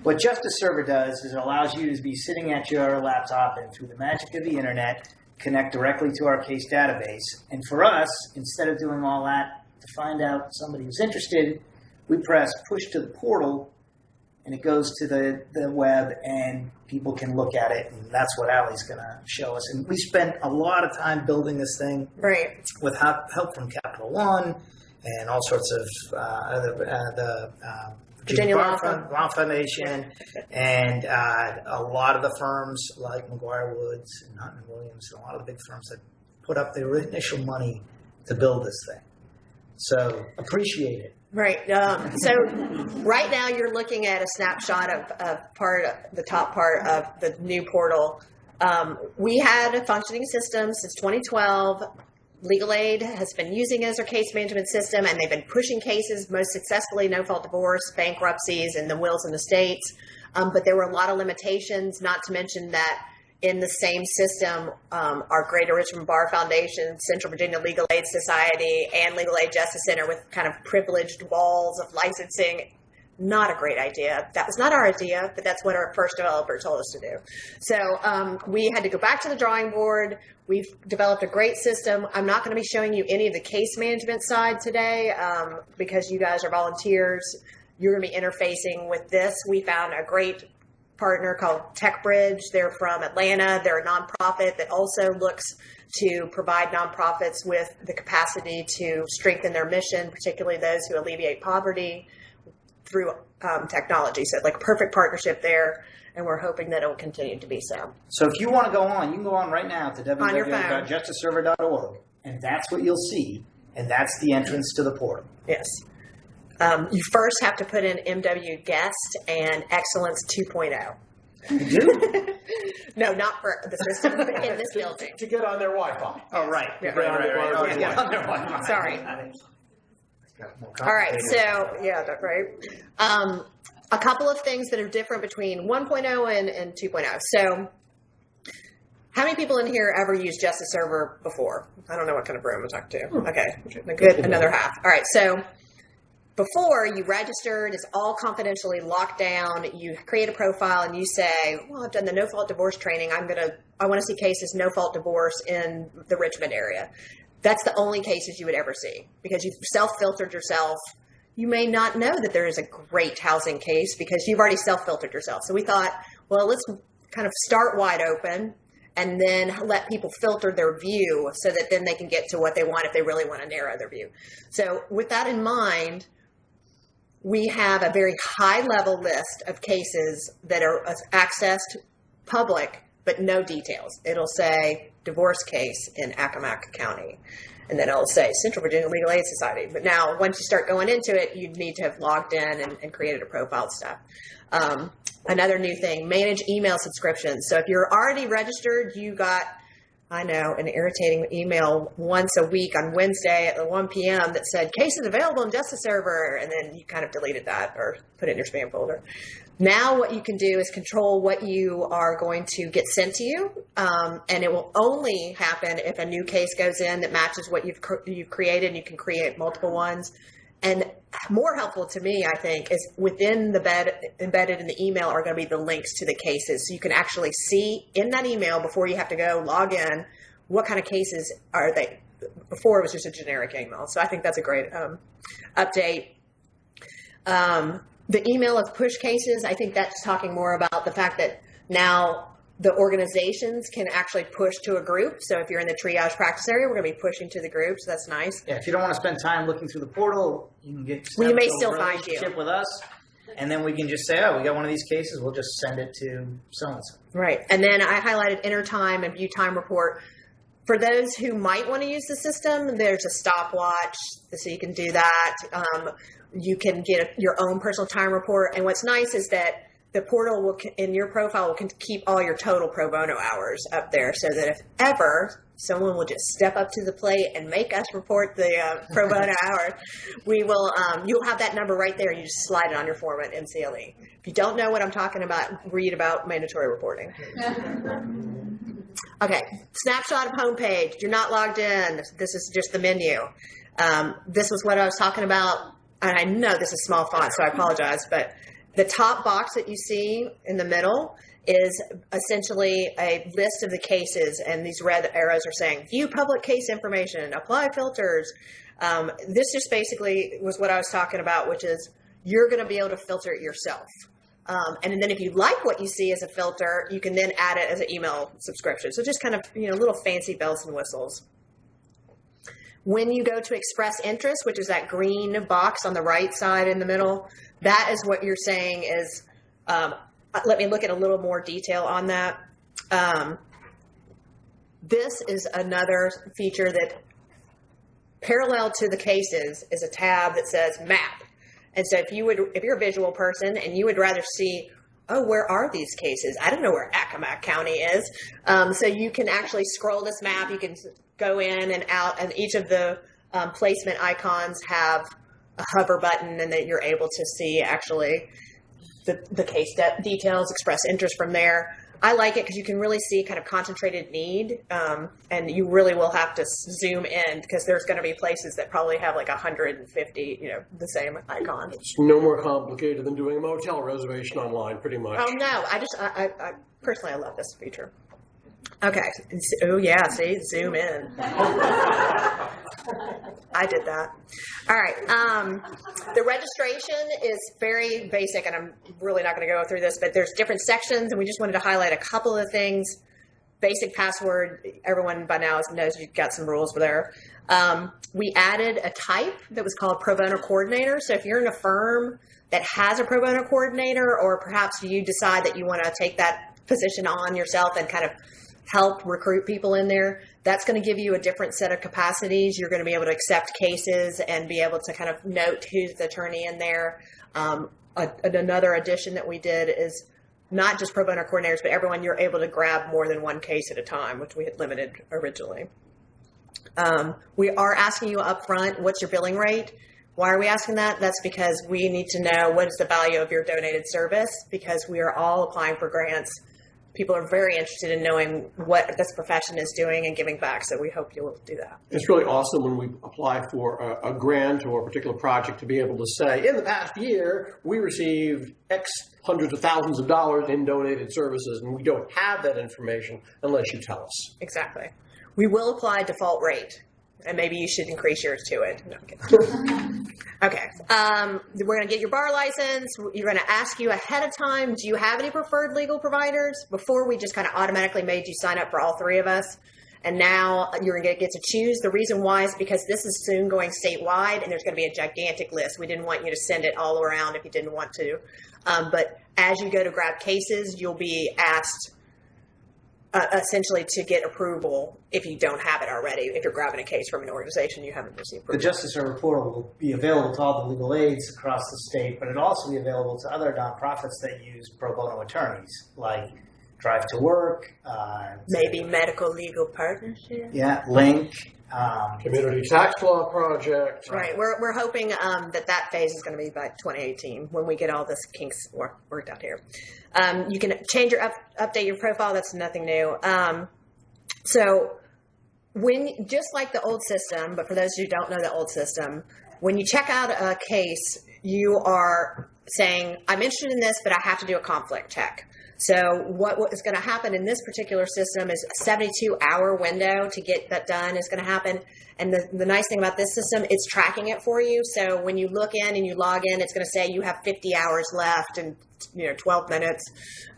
What Justice Server does is it allows you to be sitting at your laptop and through the magic of the internet, connect directly to our case database. And for us, instead of doing all that to find out somebody who's interested, we press push to the portal, and it goes to the web, and people can look at it, and that's what Allie's going to show us. And we spent a lot of time building this thing, Right. with help from Capital One and all sorts of the Virginia Law Law Foundation, and a lot of the firms like McGuire Woods and Hunt and Williams, and a lot of the big firms that put up their initial money to build this thing. So appreciate it. Right. So right now you're looking at a snapshot of the top part of the new portal. We had a functioning system since 2012. Legal Aid has been using it as their case management system, and they've been pushing cases most successfully, no-fault divorce, bankruptcies, and the wills and the states. But there were a lot of limitations, not to mention that in the same system, our Greater Richmond Bar Foundation, Central Virginia Legal Aid Society, and Legal Aid Justice Center with kind of privileged walls of licensing. Not a great idea. That was not our idea, but that's what our first developer told us to do. So we had to go back to the drawing board. We've developed a great system. I'm not going to be showing you any of the case management side today because you guys are volunteers. You're going to be interfacing with this. We found a great partner called TechBridge. They're from Atlanta. They're a nonprofit that also looks to provide nonprofits with the capacity to strengthen their mission, particularly those who alleviate poverty through technology. So like a perfect partnership there, and we're hoping that it will continue to be so. So if you want to go on, you can go on right now to On your phone. www.justiceserver.org, and that's what you'll see, and that's the entrance to the portal. Yes. You first have to put in MW Guest and Excellence 2.0. You do? No, not for the system, but in this building. To get on their Wi-Fi. Oh, right. Yeah. Right. Oh, Yeah. Sorry. All right, so yeah, that's right. A couple of things that are different between 1.0 and 2.0. So how many people in here ever used Justice Server before? I don't know what kind of room I'm talking to. Okay, another half. All right, so before you registered, it's all confidentially locked down. You create a profile and you say, well, I've done the no-fault divorce training. I want to see cases no-fault divorce in the Richmond area. That's the only cases you would ever see because you've self-filtered yourself. You may not know that there is a great housing case because you've already self-filtered yourself. So we thought, well, let's kind of start wide open and then let people filter their view so that then they can get to what they want if they really want to narrow their view. So with that in mind, we have a very high-level list of cases that are accessed public, but no details. It'll say divorce case in Accomack County. And then it'll say Central Virginia Legal Aid Society. But now, once you start going into it, you need to have logged in and created a profile and stuff. Another new thing, manage email subscriptions. So if you're already registered, you got, I know, an irritating email once a week on Wednesday at 1 p.m. that said, cases available in Justice Server, and then you kind of deleted that or put it in your spam folder. Now what you can do is control what you are going to get sent to you, and it will only happen if a new case goes in that matches what you've created, and you can create multiple ones. And more helpful to me, I think, is within the embedded in the email are going to be the links to the cases. So you can actually see in that email before you have to go log in, what kind of cases are they. Before it was just a generic email. So I think that's a great update. The email of push cases, I think that's talking more about the fact that now the organizations can actually push to a group. So if you're in the triage practice area, we're going to be pushing to the groups. That's nice. Yeah, if you don't want to spend time looking through the portal, you can get we may still find you with us, and then we can just say, oh, we got one of these cases. We'll just send it to so-and-so. Right. And then I highlighted enter time and view time report. For those who might want to use the system, there's a stopwatch, so you can do that. You can get your own personal time report. And what's nice is that the portal will, in your profile, will keep all your total pro bono hours up there, so that if ever someone will just step up to the plate and make us report the pro bono hours, we will. You'll have that number right there. You just slide it on your form at MCLE. If you don't know what I'm talking about, read about mandatory reporting. Okay, snapshot of homepage. You're not logged in. This is just the menu. This was what I was talking about, and I know this is small font, so I apologize, but the top box that you see in the middle is essentially a list of the cases, and these red arrows are saying, view public case information, apply filters. This just basically was what I was talking about, which is you're going to be able to filter it yourself. And then if you like what you see as a filter, you can then add it as an email subscription. So just kind of, little fancy bells and whistles. When you go to express interest, which is that green box on the right side in the middle, that is what you're saying is, let me look at a little more detail on that. This is another feature that, parallel to the cases, is a tab that says map. And so if you're a visual person and you would rather see, where are these cases? I don't know where Accomack County is. So you can actually scroll this map. You can go in and out, and each of the placement icons have a hover button, and that you're able to see actually the case details, express interest from there. I like it because you can really see kind of concentrated need, and you really will have to zoom in because there's going to be places that probably have like 150, the same icon. It's no more complicated than doing a motel reservation online, pretty much. Oh no, I personally, I love this feature. Okay. Oh yeah, see, zoom in. I did that. All right. The registration is very basic, and I'm really not going to go through this, but there's different sections, and we just wanted to highlight a couple of things. Basic password, everyone by now knows you've got some rules there. We added a type that was called pro bono coordinator. So if you're in a firm that has a pro bono coordinator, or perhaps you decide that you want to take that position on yourself and kind of help recruit people in there, that's going to give you a different set of capacities. You're going to be able to accept cases and be able to kind of note who's the attorney in there. Another addition that we did is not just pro bono coordinators, but everyone, you're able to grab more than one case at a time, which we had limited originally. We are asking you up front, what's your billing rate? Why are we asking that? That's because we need to know what is the value of your donated service, because we are all applying for grants. People are very interested in knowing what this profession is doing and giving back, so we hope you'll do that. It's really awesome when we apply for a grant or a particular project to be able to say, in the past year, we received X hundreds of thousands of dollars in donated services, and we don't have that information unless you tell us. Exactly. We will apply default rate, and maybe you should increase yours to it. No, I'm kidding. Okay. We're going to get your bar license. You're going to ask you ahead of time, do you have any preferred legal providers? Before, we just kind of automatically made you sign up for all three of us. And now you're going to get to choose. The reason why is because this is soon going statewide, and there's going to be a gigantic list. We didn't want you to send it all around if you didn't want to. But as you go to grab cases, you'll be asked essentially to get approval if you don't have it already. If you're grabbing a case from an organization you haven't received approval. The Justice Server portal will be available to all the legal aids across the state, but it'll also be available to other nonprofits that use pro bono attorneys, like Drive to Work. Maybe Medical Legal Partnership. Yeah, Link. Community Tax Law Project. Right. We're hoping that phase is going to be by 2018 when we get all this kinks worked out here. You can change update your profile. That's nothing new. So just like the old system, but for those who don't know the old system, when you check out a case, you are saying, I'm interested in this, but I have to do a conflict check. So what is going to happen in this particular system is a 72-hour window to get that done is going to happen. And the nice thing about this system, it's tracking it for you. So when you look in and you log in, it's going to say you have 50 hours left and 12 minutes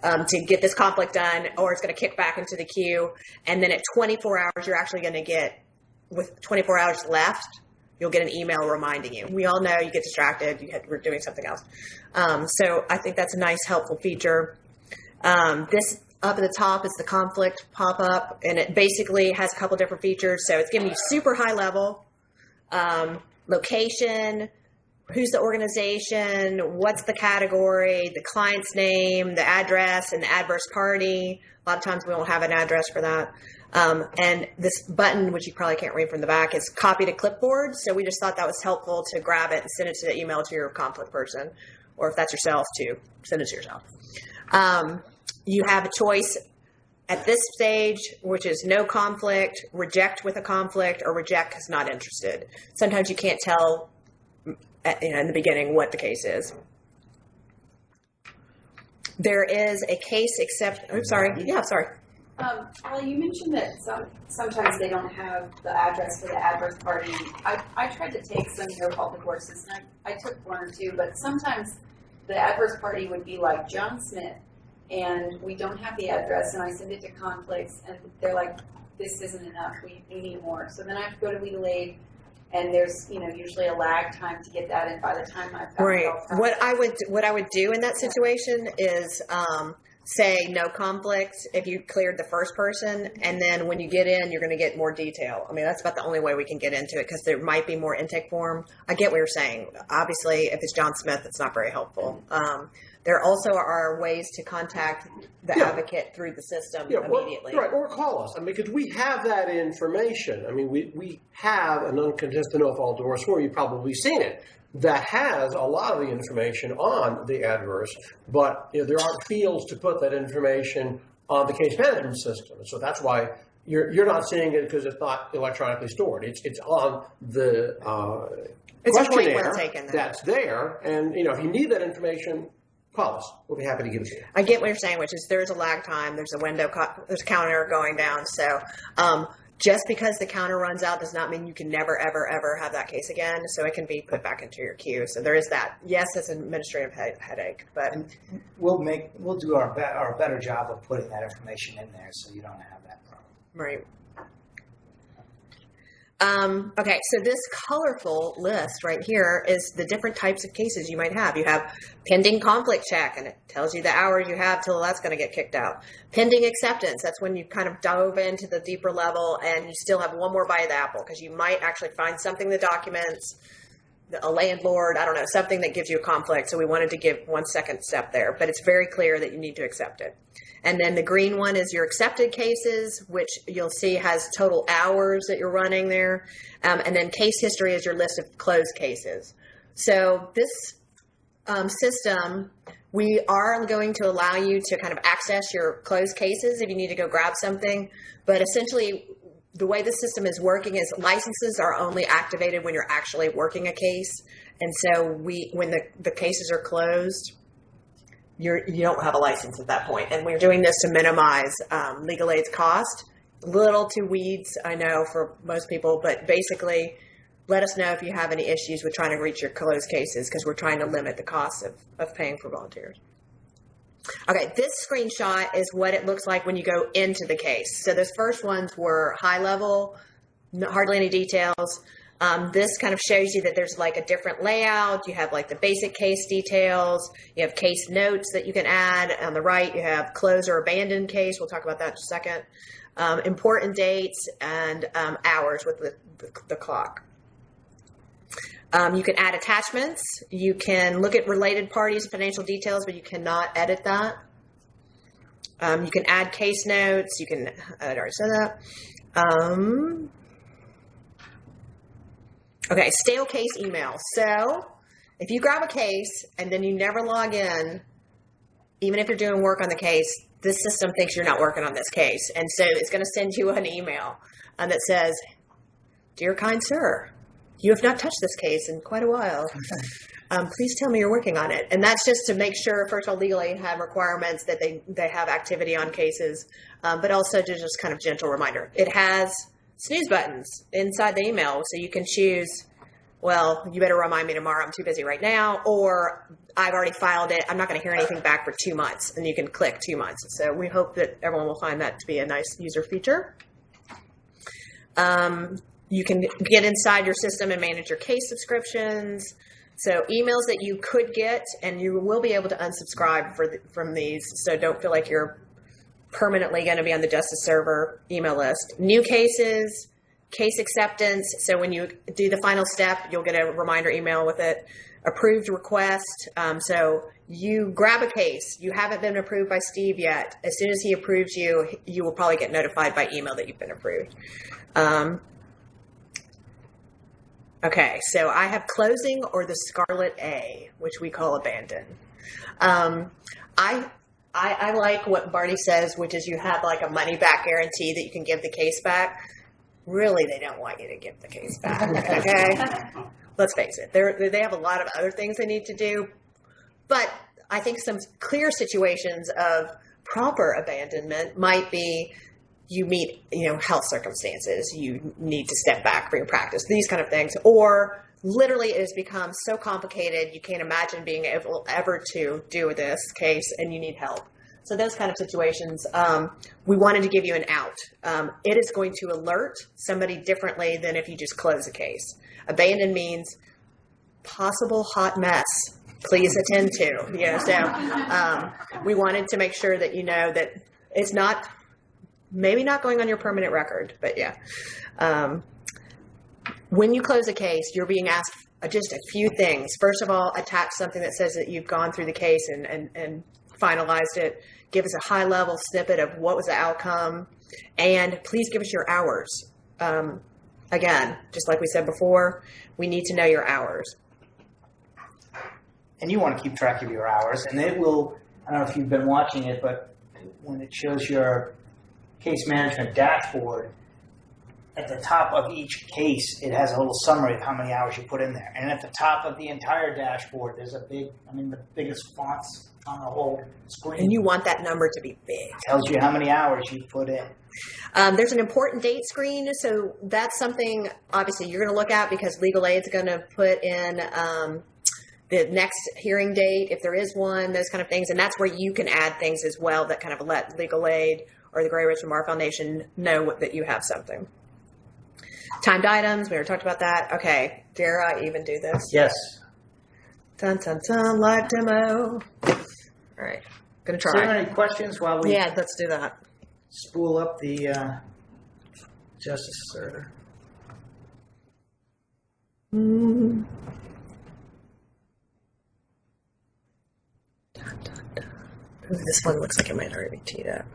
to get this conflict done, or it's going to kick back into the queue. And then at 24 hours, you're actually going to get, with 24 hours left, you'll get an email reminding you. We all know you get distracted. We're doing something else. So I think that's a nice, helpful feature. This up at the top is the conflict pop-up, and it basically has a couple different features. So it's giving you super high level, location, who's the organization, what's the category, the client's name, the address, and the adverse party. A lot of times we won't have an address for that. And this button, which you probably can't read from the back, is copy to clipboard. So we just thought that was helpful to grab it and send it to the email to your conflict person, or if that's yourself, to send it to yourself. You have a choice at this stage, which is no conflict, reject with a conflict, or reject because not interested. Sometimes you can't tell in the beginning what the case is. There is a case except. Oh, sorry. Yeah, sorry. Well, you mentioned that sometimes they don't have the address for the adverse party. I tried to take some of your public courses, and I took one or two, but sometimes the adverse party would be like John Smith, and we don't have the address, and I send it to conflicts, and they're like, this isn't enough, we need more. So then I have to go to legal aid, and there's usually a lag time to get that in by the time I've got Right. it all What I would do in that situation is say no conflict if you cleared the first person, and then when you get in, you're going to get more detail. I mean, that's about the only way we can get into it because there might be more intake form. I get what you're saying. Obviously, if it's John Smith, it's not very helpful. There also are ways to contact the advocate through the system immediately. Or call us. I mean, because we have that information. I mean, we have an uncontested no-fault divorce form. You've probably seen it. That has a lot of the information on the adverse, but there aren't fields to put that information on the case management system. So that's why you're not seeing it because it's not electronically stored. It's on the questionnaire that's there, and if you need that information, call us. We'll be happy to give it to you. I get what you're saying, which is there's a lag time. There's a window. There's a counter going down. So just because the counter runs out does not mean you can never, ever, ever have that case again. So it can be put back into your queue. So there is that. Yes, it's an administrative headache, but We'll do our better job of putting that information in there so you don't have that problem. right. Okay, so this colorful list right here is the different types of cases you might have. You have pending conflict check, and it tells you the hours you have till that's going to get kicked out. Pending acceptance, that's when you kind of dove into the deeper level and you still have one more bite of the apple because you might actually find something in the documents, a landlord, I don't know, something that gives you a conflict. So we wanted to give one second step there, but it's very clear that you need to accept it. And then the green one is your accepted cases, which you'll see has total hours that you're running there. And then case history is your list of closed cases. So this system, we are going to allow you to kind of access your closed cases if you need to go grab something. But essentially, the way the system is working is licenses are only activated when you're actually working a case. And so when the cases are closed, you don't have a license at that point. And we're doing this to minimize legal aid's cost. A little too weeds, I know, for most people, but basically let us know if you have any issues with trying to reach your closed cases because we're trying to limit the cost of paying for volunteers. Okay, this screenshot is what it looks like when you go into the case. So those first ones were high level, hardly any details. This kind of shows you that there's like a different layout. You have like the basic case details. You have case notes that you can add. On the right, you have close or abandoned case. We'll talk about that in a second. Important dates and hours with the clock. You can add attachments. You can look at related parties and financial details, but you cannot edit that. You can add case notes. You can, I already said that. Okay, stale case email. So if you grab a case and then you never log in, even if you're doing work on the case, this system thinks you're not working on this case. And so it's going to send you an email that says, "Dear kind sir, you have not touched this case in quite a while. Please tell me you're working on it." And that's just to make sure, first of all, Legal Aid have requirements that they have activity on cases, but also to just kind of gentle reminder. It has snooze buttons inside the email, so you can choose, well, you better remind me tomorrow, I'm too busy right now, or I've already filed it, I'm not going to hear anything back for 2 months, and you can click 2 months. So we hope that everyone will find that to be a nice user feature. You can get inside your system and manage your case subscriptions. So emails that you could get, and you will be able to unsubscribe from these, so don't feel like you're permanently going to be on the Justice Server email list. New cases, case acceptance. So when you do the final step, you'll get a reminder email with it. approved request. So you grab a case. You haven't been approved by Steve yet. As soon as he approves you, you will probably get notified by email that you've been approved. Okay, so I have closing or the Scarlet A, which we call abandon. I like what Barney says, which is you have like a money back guarantee that you can give the case back. Really, they don't want you to give the case back, okay? Let's face it. They have a lot of other things they need to do. But I think some clear situations of proper abandonment might be you meet, health circumstances. You need to step back from your practice, these kind of things. Or literally it has become so complicated you can't imagine being able ever to do this case and you need help. So those kind of situations, we wanted to give you an out. It is going to alert somebody differently than if you just close a case. Abandon means possible hot mess. Please attend to. So we wanted to make sure that you know that it's not, maybe not going on your permanent record, but yeah. When you close a case, you're being asked just a few things. First of all, attach something that says that you've gone through the case and finalized it. Give us a high-level snippet of what was the outcome, and please give us your hours. Again, just like we said before, we need to know your hours. And you want to keep track of your hours, and it will, I don't know if you've been watching it, but when it shows your case management dashboard, at the top of each case, it has a little summary of how many hours you put in there. And at the top of the entire dashboard, there's the biggest fonts on the whole screen. And you want that number to be big. It tells you how many hours you've put in. There's an important date screen. So that's something, obviously, you're going to look at because legal aid's going to put in the next hearing date, if there is one, those kind of things. And that's where you can add things as well that kind of let legal aid or the Greater Richmond Bar Foundation know that you have something. Timed items, we already talked about that. Okay, dare I even do this? Yes. Dun, dun, dun, live demo. All right, gonna try. Is there any questions while we let's do that. spool up the Justice Server? Dun, dun, dun. Ooh, this one looks like it might already be teed up.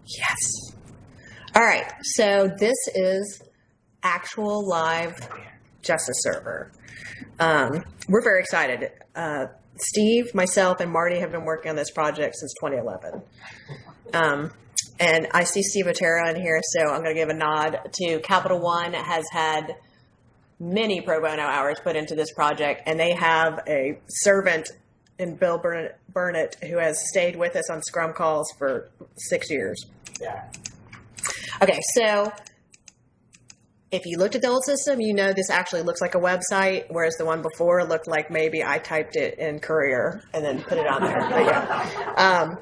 Yes. All right, so this is actual live Justice Server. We're very excited. Steve, myself, and Marty have been working on this project since 2011. And I see Steve Otero in here, so I'm going to give a nod to Capital One. Has had many pro bono hours put into this project, and they have a servant in Bill Burnett who has stayed with us on Scrum calls for 6 years. Yeah. Okay, so if you looked at the old system, you know this actually looks like a website, whereas the one before looked like maybe I typed it in Courier and then put it on there. But yeah.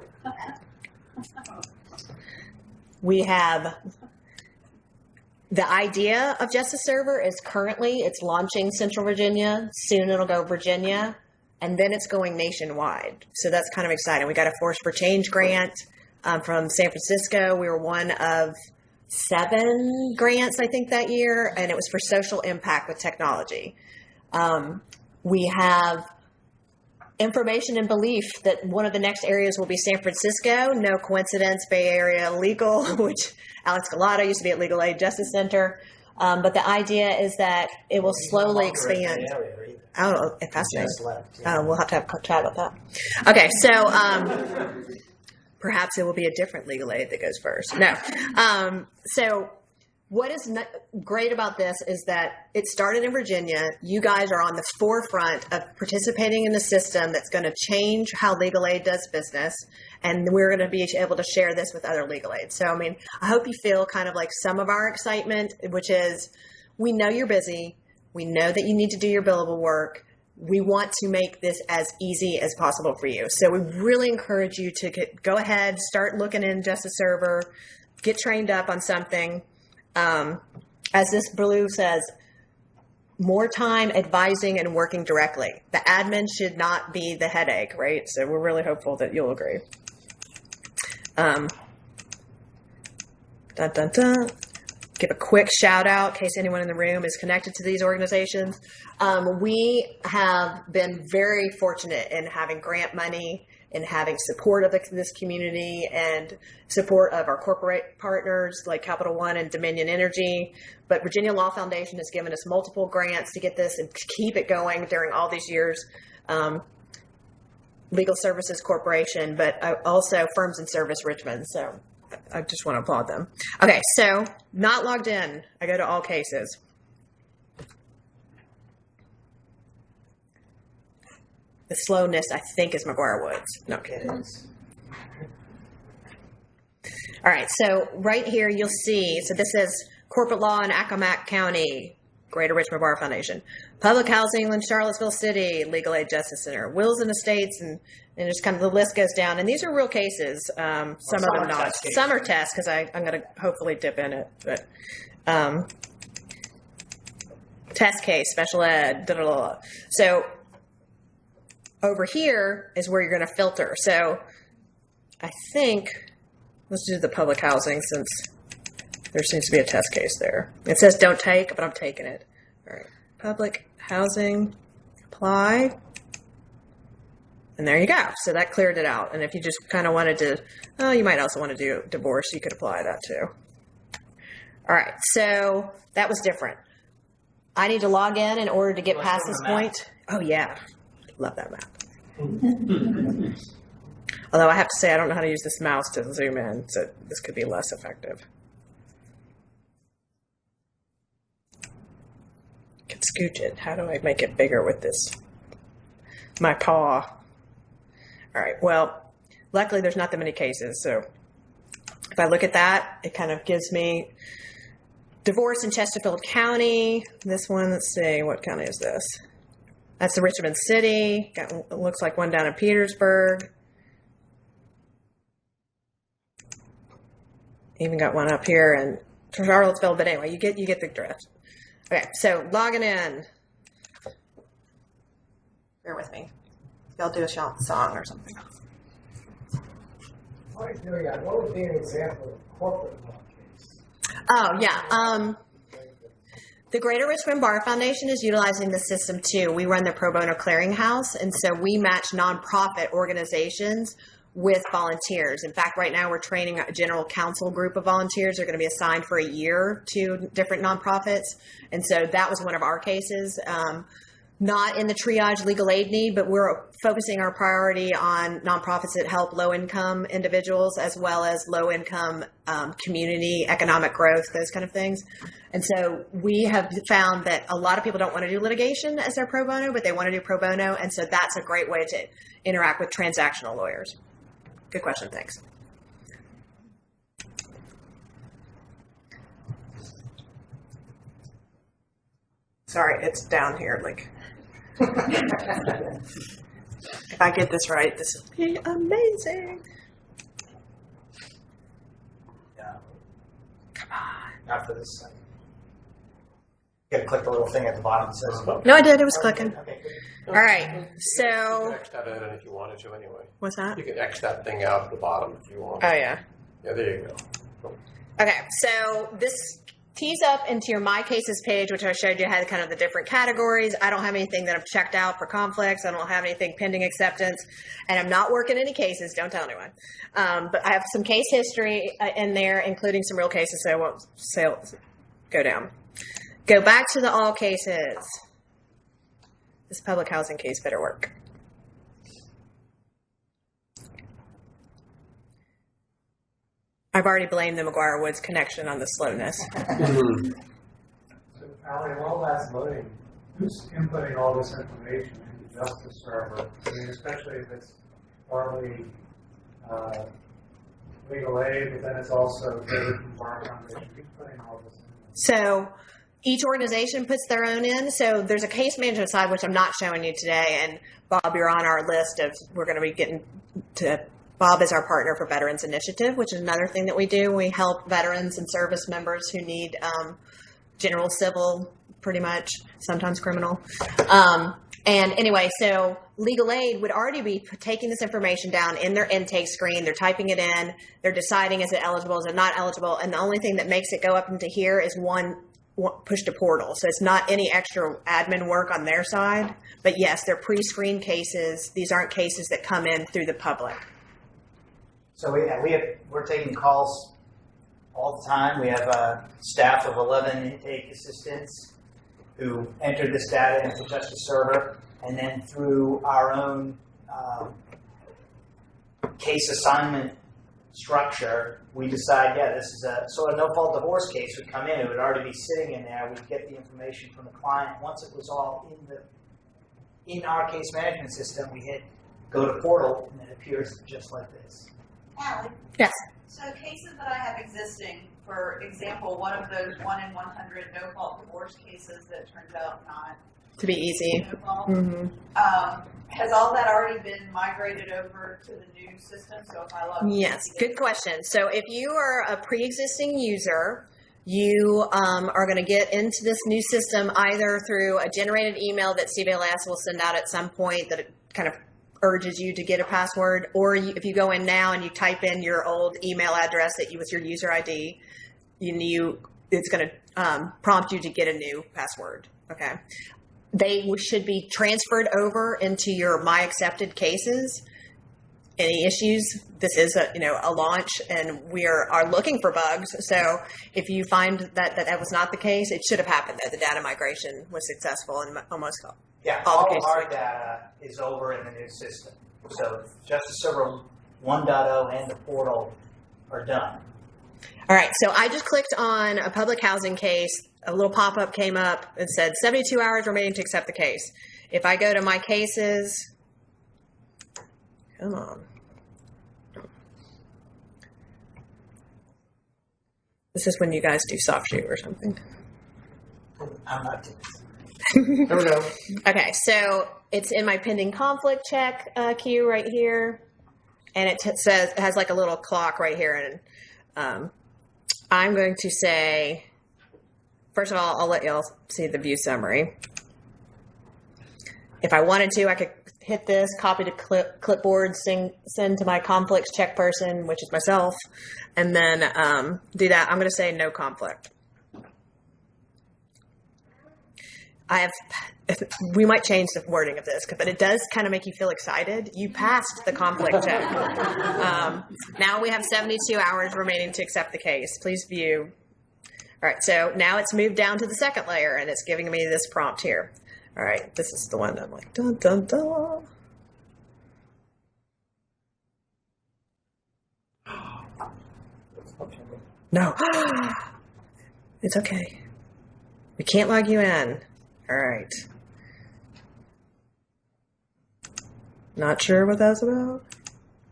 We have the idea of Justice Server is currently it's launching Central Virginia. Soon it'll go Virginia, and then it's going nationwide. So that's kind of exciting. We got a Force for Change grant from San Francisco. We were one of 7 grants, I think, that year, and it was for social impact with technology. We have information and belief that one of the next areas will be San Francisco. No coincidence, Bay Area Legal, which Alex Gallardo used to be at Legal Aid Justice Center. But the idea is that it will slowly expand. Oh, fascinating. We'll have to have a chat about that. Okay, so perhaps it will be a different legal aid that goes first. No. So what is great about this is that it started in Virginia. You guys are on the forefront of participating in the system that's going to change how legal aid does business. And we're going to be able to share this with other legal aid. So, I mean, I hope you feel kind of like some of our excitement, which is we know you're busy. We know that you need to do your billable work. We want to make this as easy as possible for you. So we really encourage you to go ahead, start looking in Justice Server, get trained up on something. As this blue says, more time advising and working directly. The admin should not be the headache, right? So we're really hopeful that you'll agree. Dun, dun, dun. give a quick shout out in case anyone in the room is connected to these organizations. We have been very fortunate in having grant money, in having support of this community and support of our corporate partners like Capital One and Dominion Energy. But Virginia Law Foundation has given us multiple grants to get this and keep it going during all these years. Legal Services Corporation, but also Firms and Service Richmond. So I just want to applaud them. Okay, so not logged in. I go to all cases. The slowness, I think, is McGuire Woods. No kidding. All right, so right here you'll see, so this is corporate law in Accomack County, Greater Richmond Bar Foundation. Public housing in Charlottesville City, Legal Aid Justice Center. Wills and Estates, and just kind of the list goes down. And these are real cases. Some of them not. Some are tests, because I'm going to hopefully dip in it. But test case, special ed, da da da. So over here is where you're going to filter. So I think, let's do the public housing since there seems to be a test case there. It says don't take, but I'm taking it. All right. Public housing, apply. And there you go. So that cleared it out. And if you just kind of wanted to, you might also want to do divorce. You could apply that too. All right. So that was different. I need to log in order to get past this point. Oh, yeah. Love that map. Although I have to say, I don't know how to use this mouse to zoom in, so this could be less effective. Can scooch it. How do I make it bigger with this? My paw. All right. Well, luckily there's not that many cases. So if I look at that, it kind of gives me divorce in Chesterfield County. This one, let's see, what county is this? That's the Richmond City. It looks like one down in Petersburg. Even got one up here in Charlottesville. But anyway, you get the drift. Okay, so logging in. Bear with me. Y'all do a song or something. What would be an example of a corporate law case? Oh, yeah. The Greater Richmond Bar Foundation is utilizing the system too. We run the Pro Bono Clearinghouse, and so we match nonprofit organizations with volunteers. In fact, right now we're training a general counsel group of volunteers. They're going to be assigned for a year to different nonprofits. And so that was one of our cases. Not in the triage legal aid need, but we're focusing our priority on nonprofits that help low-income individuals as well as low-income community, economic growth, those kind of things. And so we have found that a lot of people don't want to do litigation as their pro bono, but they want to do pro bono. And so that's a great way to interact with transactional lawyers. Good question. Thanks. Sorry, it's down here. Like, if I get this right, this will be amazing. Yeah. Come on. After this second. You gotta click the little thing at the bottom that says. No, I did. It was clicking. Okay, good. All right. You So, can X that in if you wanted to anyway. what's that? You can X that thing out at the bottom if you want. Oh, yeah. Yeah, there you go. Okay, so this tees up into your My Cases page, which I showed you had kind of the different categories. I don't have anything that I've checked out for conflicts. I don't have anything pending acceptance, and I'm not working any cases. Don't tell anyone. But I have some case history in there, including some real cases, so I won't go down. Go back to the all cases. This public housing case better work. I've already blamed the McGuire Woods connection on the slowness. So, Allie, while that's loading, who's inputting all this information into the Justice server? I mean, especially if it's partly legal aid, but then it's also Greater Richmond Bar Foundation. Who's putting all this in? So each organization puts their own in. So there's a case management side, which I'm not showing you today. And Bob, you're on our list of, we're going to be getting to, Bob is our partner for Veterans Initiative, which is another thing that we do. We help veterans and service members who need general civil, pretty much, sometimes criminal. And anyway, so legal aid would already be taking this information down in their intake screen. They're typing it in. They're deciding is it eligible, is it not eligible. And the only thing that makes it go up into here is one push to portal. So it's not any extra admin work on their side. But yes, they're pre-screened cases. These aren't cases that come in through the public. So we're taking calls all the time. We have a staff of 11 intake assistants who enter this data into Justice Server, and then through our own case assignment structure, we decide, this is a sort of no-fault divorce case would come in. It would already be sitting in there. We'd get the information from the client. Once it was all in our case management system, we hit go to portal, and it appears just like this. Allie? Yes. So cases that I have existing, for example, one of those 1 in 100 no-fault divorce cases that turns out not To be easy. no-fault, Mm-hmm. has all that already been migrated over to the new system? So if I log in, Yes, good question. So if you are a pre-existing user, you are going to get into this new system either through a generated email that CVLS will send out at some point that it kind of urges you to get a password, or if you go in now and you type in your old email address that with your user ID, it's going to prompt you to get a new password. Okay. They should be transferred over into your My Accepted cases. Any issues? This is a launch, and we are looking for bugs. So if you find that was not the case, it should have happened there. The data migration was successful in almost all. Yeah, all all of our data is over in the new system. So Justice Server 1.0 and the portal are done. All right, so I just clicked on a public housing case. A little pop-up came up and said 72 hours remaining to accept the case. If I go to my cases, come on. This is when you guys do soft shoe or something. I'm not doing There we go. Okay, so it's in my pending conflict check queue right here, and it says it has like a little clock right here, and I'm going to say, first of all, I'll let y'all see the view summary. If I wanted to, I could hit this, copy to clipboard, send to my conflicts check person, which is myself, and then do that. I'm going to say no conflict. We might change the wording of this, but it does kind of make you feel excited. You passed the conflict check. Now we have 72 hours remaining to accept the case. Please view. All right, so now it's moved down to the second layer, and it's giving me this prompt here. All right, this is the one that I'm like, dun, dun, dun. No. It's okay. We can't log you in. All right. Not sure what that's about.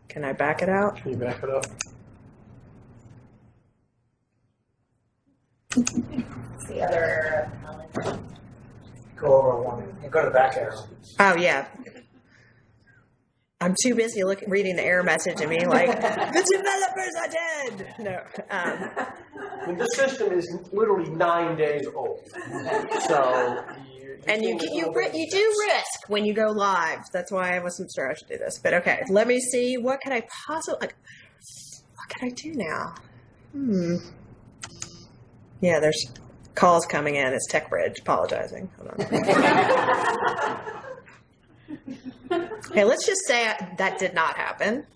Can I back it out? Can you back it up? The other Go over one. Go to the back arrow. Oh, yeah. I'm too busy reading the error message and being like, the developers are dead. No. I mean, the system is literally 9 days old. So, And you do risk when you go live. That's why I wasn't sure I should do this. But okay, let me see. What can I possibly? What can I do now? Yeah, there's calls coming in. It's TechBridge apologizing. Hold on. Okay, let's just say that did not happen.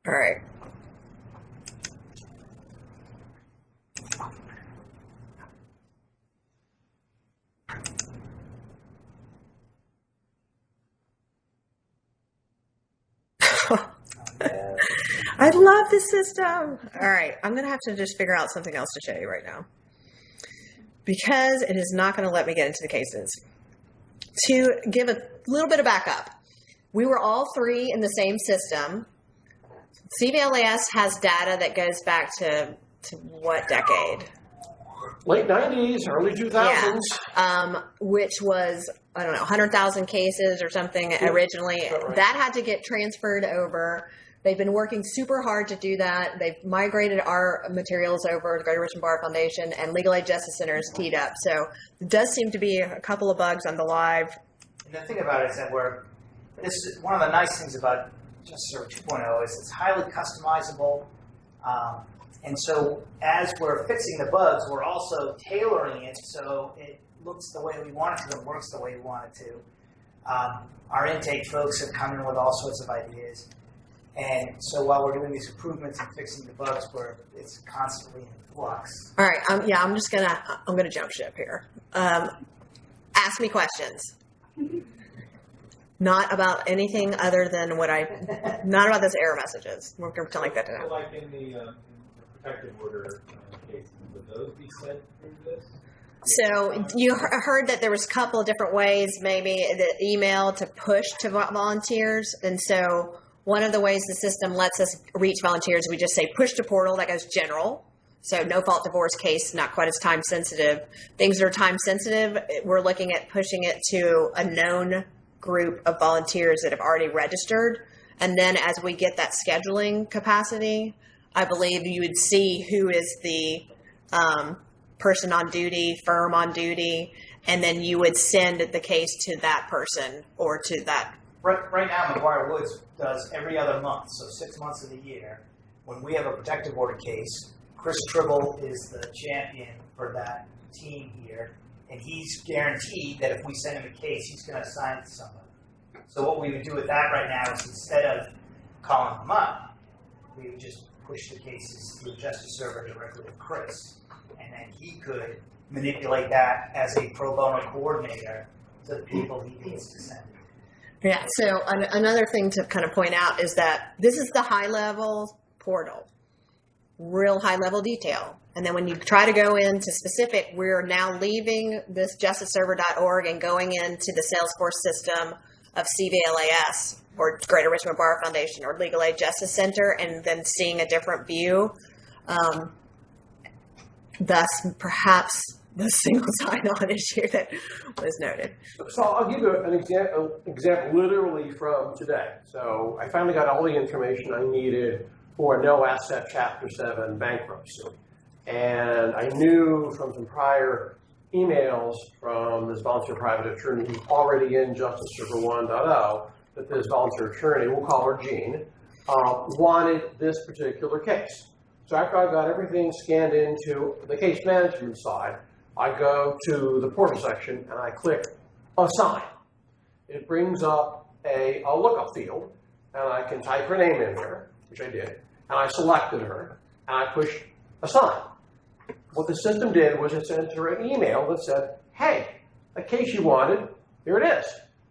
All right. I love this system. All right, I'm going to have to just figure out something else to show you right now, because it is not going to let me get into the cases. To give a little bit of backup, we were all three in the same system. CVLAS has data that goes back to what decade? late 90s, early 2000s. Yeah. Which was, I don't know, 100,000 cases or something originally. Right. That had to get transferred over They've been working super hard to do that. They've migrated our materials over to the Greater Richmond Bar Foundation, and Legal Aid Justice Center is teed up. So there does seem to be a couple of bugs on the live. And the thing about it is that this is one of the nice things about Justice Server 2.0 is it's highly customizable. And so as we're fixing the bugs, we're also tailoring it so it looks the way we want it to and works the way we want it to. Our intake folks have come in with all sorts of ideas. And so while we're doing these improvements and fixing the bugs, it's constantly in flux. All right, I'm gonna jump ship here. Ask me questions. Not about anything other than not about those error messages. We're going to pretend like that today. Like in the protective order cases, would those be sent through this? So you heard that there was a couple of different ways, maybe the email to push to volunteers. And so one of the ways the system lets us reach volunteers, we just say push to portal, that goes general. So no fault divorce case, not quite as time sensitive. Things that are time sensitive, we're looking at pushing it to a known group of volunteers that have already registered. And then as we get that scheduling capacity, I believe you would see who is the person on duty, firm on duty, and then you would send the case to that person or to that. Right now, McGuire Woods does every other month, so 6 months of the year. When we have a protective order case, Chris Tribble is the champion for that team here, and he's guaranteed that if we send him a case, he's going to assign it to somebody. So what we would do with that right now is instead of calling him up, we would just push the cases through the Justice Server directly to Chris, and then he could manipulate that as a pro bono coordinator to the people he needs to send. Yeah, so another thing to kind of point out is that this is the high-level portal, real high-level detail. And then when you try to go into specific, we're now leaving this justiceserver.org and going into the Salesforce system of CVLAS or Greater Richmond Bar Foundation or Legal Aid Justice Center, and then seeing a different view. Thus, perhaps the single sign-on issue that was noted. So I'll give you an example literally from today. So I finally got all the information I needed for a no asset Chapter 7 bankruptcy. And I knew from some prior emails from this volunteer private attorney who's already in Justice Server 1.0 that this volunteer attorney, we'll call her Jean, wanted this particular case. So after I got everything scanned into the case management side, I go to the portal section and I click Assign. It brings up a lookup field, and I can type her name in there, which I did, and I selected her, and I pushed Assign. What the system did was it sent her an email that said, hey, a case you wanted, here it is.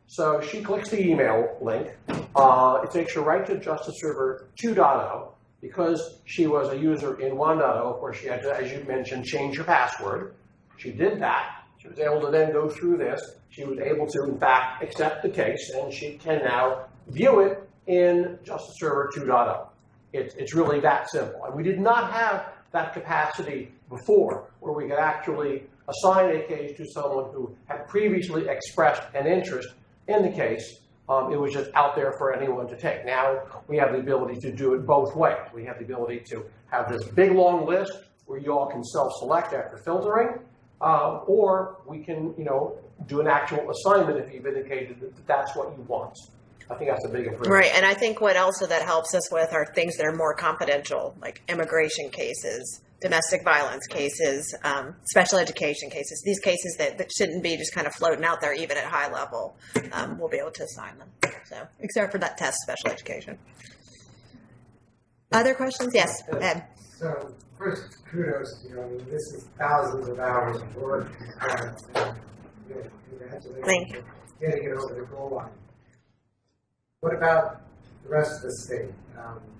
So she clicks the email link. It takes her right to Justice Server 2.0. Because she was a user in 1.0, of course, she had to, as you mentioned, change her password. She did that. She was able to then go through this. She was able to, in fact, accept the case, and she can now view it in Justice Server 2.0. It's really that simple. And we did not have that capacity before, where we could actually assign a case to someone who had previously expressed an interest in the case. It was just out there for anyone to take. Now we have the ability to do it both ways. We have the ability to have this big, long list where you all can self-select after filtering, or we can, do an actual assignment if you've indicated that that's what you want. I think that's a big improvement. Right, and I think what also that helps us with are things that are more confidential, like immigration cases, domestic violence cases, special education cases. These cases that shouldn't be just kind of floating out there, even at high level, we'll be able to assign them. So, except for that test, special education. Other questions? Yes, Ed. So, first, kudos to you. I mean, this is thousands of hours of work. Thank you. Getting it over the goal line. What about the rest of the state?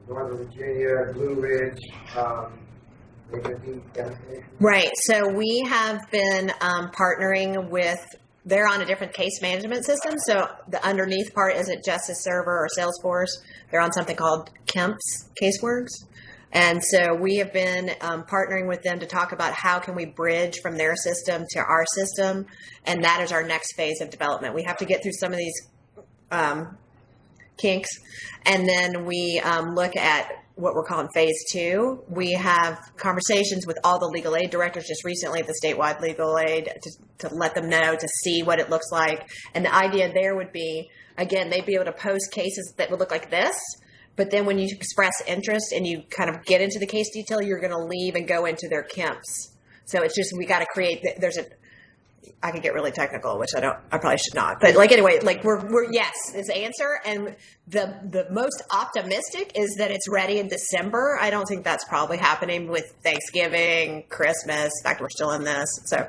Northern Virginia, Blue Ridge, Right. So we have been partnering with, they're on a different case management system. So the underneath part isn't Justice Server or Salesforce. They're on something called Kemp's Caseworks. And so we have been partnering with them to talk about how can we bridge from their system to our system. And that is our next phase of development. We have to get through some of these kinks. And then we look at what we're calling phase 2. We have conversations with all the legal aid directors just recently at the statewide legal aid to let them know, to see what it looks like. And the idea there would be, again, they'd be able to post cases that would look like this. But then when you express interest and you kind of get into the case detail, you're going to leave and go into their KIMPs. So it's just, we got to create, I could get really technical, which I probably should not. But like, anyway, like we're yes, is the answer. And the most optimistic is that it's ready in December. I don't think that's probably happening with Thanksgiving, Christmas. In fact, we're still in this. So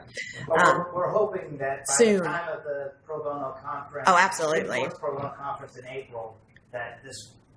we're hoping that by soon. the time of the pro bono conference, oh, absolutely, the pro bono conference in April, that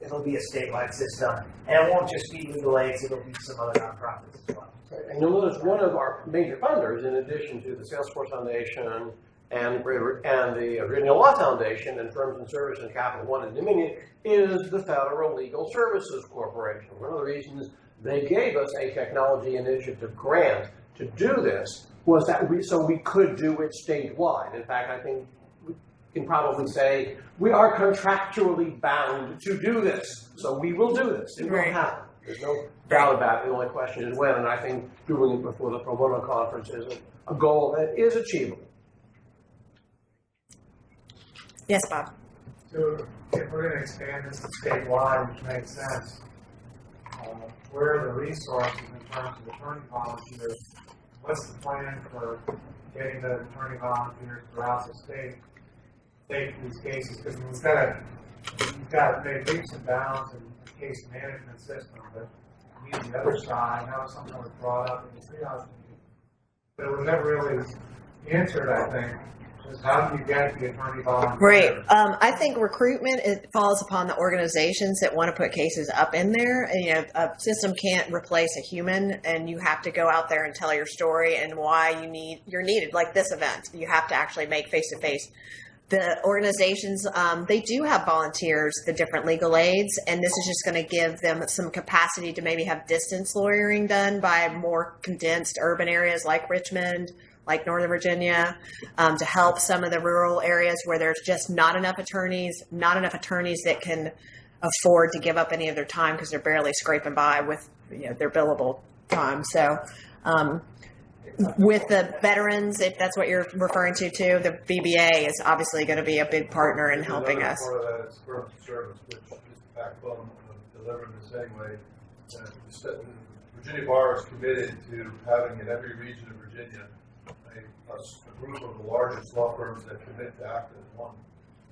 it'll be a statewide system, and it won't just be legal aids; it'll be some other nonprofits as well. And you'll notice one of our major funders, in addition to the Salesforce Foundation and the Virginia Law Foundation and Firms and Service and Capital One and Dominion, is the Federal Legal Services Corporation. One of the reasons they gave us a technology initiative grant to do this was that so we could do it statewide. In fact, I think we can probably say we are contractually bound to do this. So we will do this. It will happen. There's no doubt about it. The only question is when, and I think doing it before the pro bono conference is a goal that is achievable. Yes, Bob. So if we're going to expand this to statewide, which makes sense, where are the resources in terms of attorney volunteers? What's the plan for getting the attorney volunteers throughout the state to take these cases? Because we've got to make leaps and bounds in the case management system, but we need the other side. How something was brought up in the triage meeting, but it was never really answered, I think. How do you get the attorney volunteers? Right. I think recruitment, it falls upon the organizations that want to put cases up in there. And, a system can't replace a human, and you have to go out there and tell your story and why you're needed. Like this event, you have to actually make face-to-face. The organizations, they do have volunteers, the different legal aids, and this is just going to give them some capacity to maybe have distance lawyering done by more condensed urban areas like Richmond, like Northern Virginia, to help some of the rural areas where there's just not enough attorneys that can afford to give up any of their time because they're barely scraping by with their billable time. So with the veterans, if that's what you're referring to too, the VBA is obviously going to be a big partner in helping us. Part of that is firms and service, which is the backbone of delivering this anyway. The Virginia Bar is committed to having in every region of Virginia a group of the largest law firms that commit to act as one.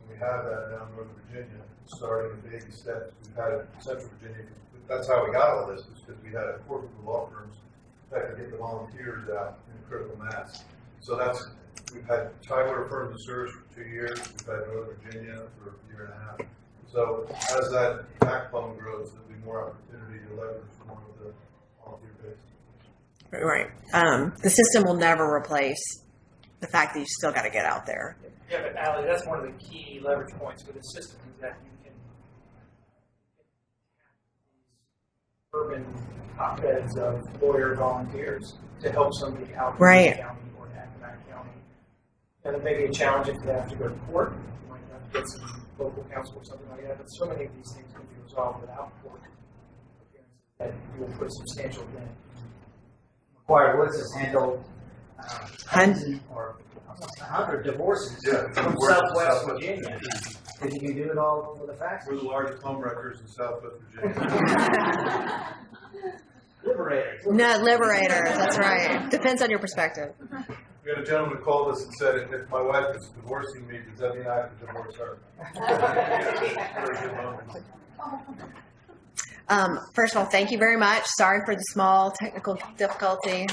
And we have that now in Northern Virginia, starting in baby steps. We've had it in Central Virginia. That's how we got all this, is because we had a core group of law firms that could get the volunteers out in critical mass. So we've had Tidewater Firms and Service for 2 years. We've had Northern Virginia for a year and a half. So as that backbone grows, there'll be more opportunity to leverage more of the volunteer base. Right. The system will never replace the fact that you still got to get out there. Yeah, but Allie, that's one of the key leverage points for the system is that you can urban hotbeds of lawyer volunteers to help somebody out in the county or in Accomack County. And it may be a challenge if they have to go to court. You might have to get some local counsel or something like that. But so many of these things can be resolved without court appearances that you will put a substantial dent. What is this handled? Hundred divorces from Southwest Virginia. Because you can do it all with a fax. We're the largest home wreckers in Southwest Virginia. Liberators. No, liberators. That's right. Depends on your perspective. We had a gentleman who called us and said, if my wife is divorcing me, does that mean I have to divorce her? Very good moment. First of all, thank you very much. Sorry for the small technical difficulty.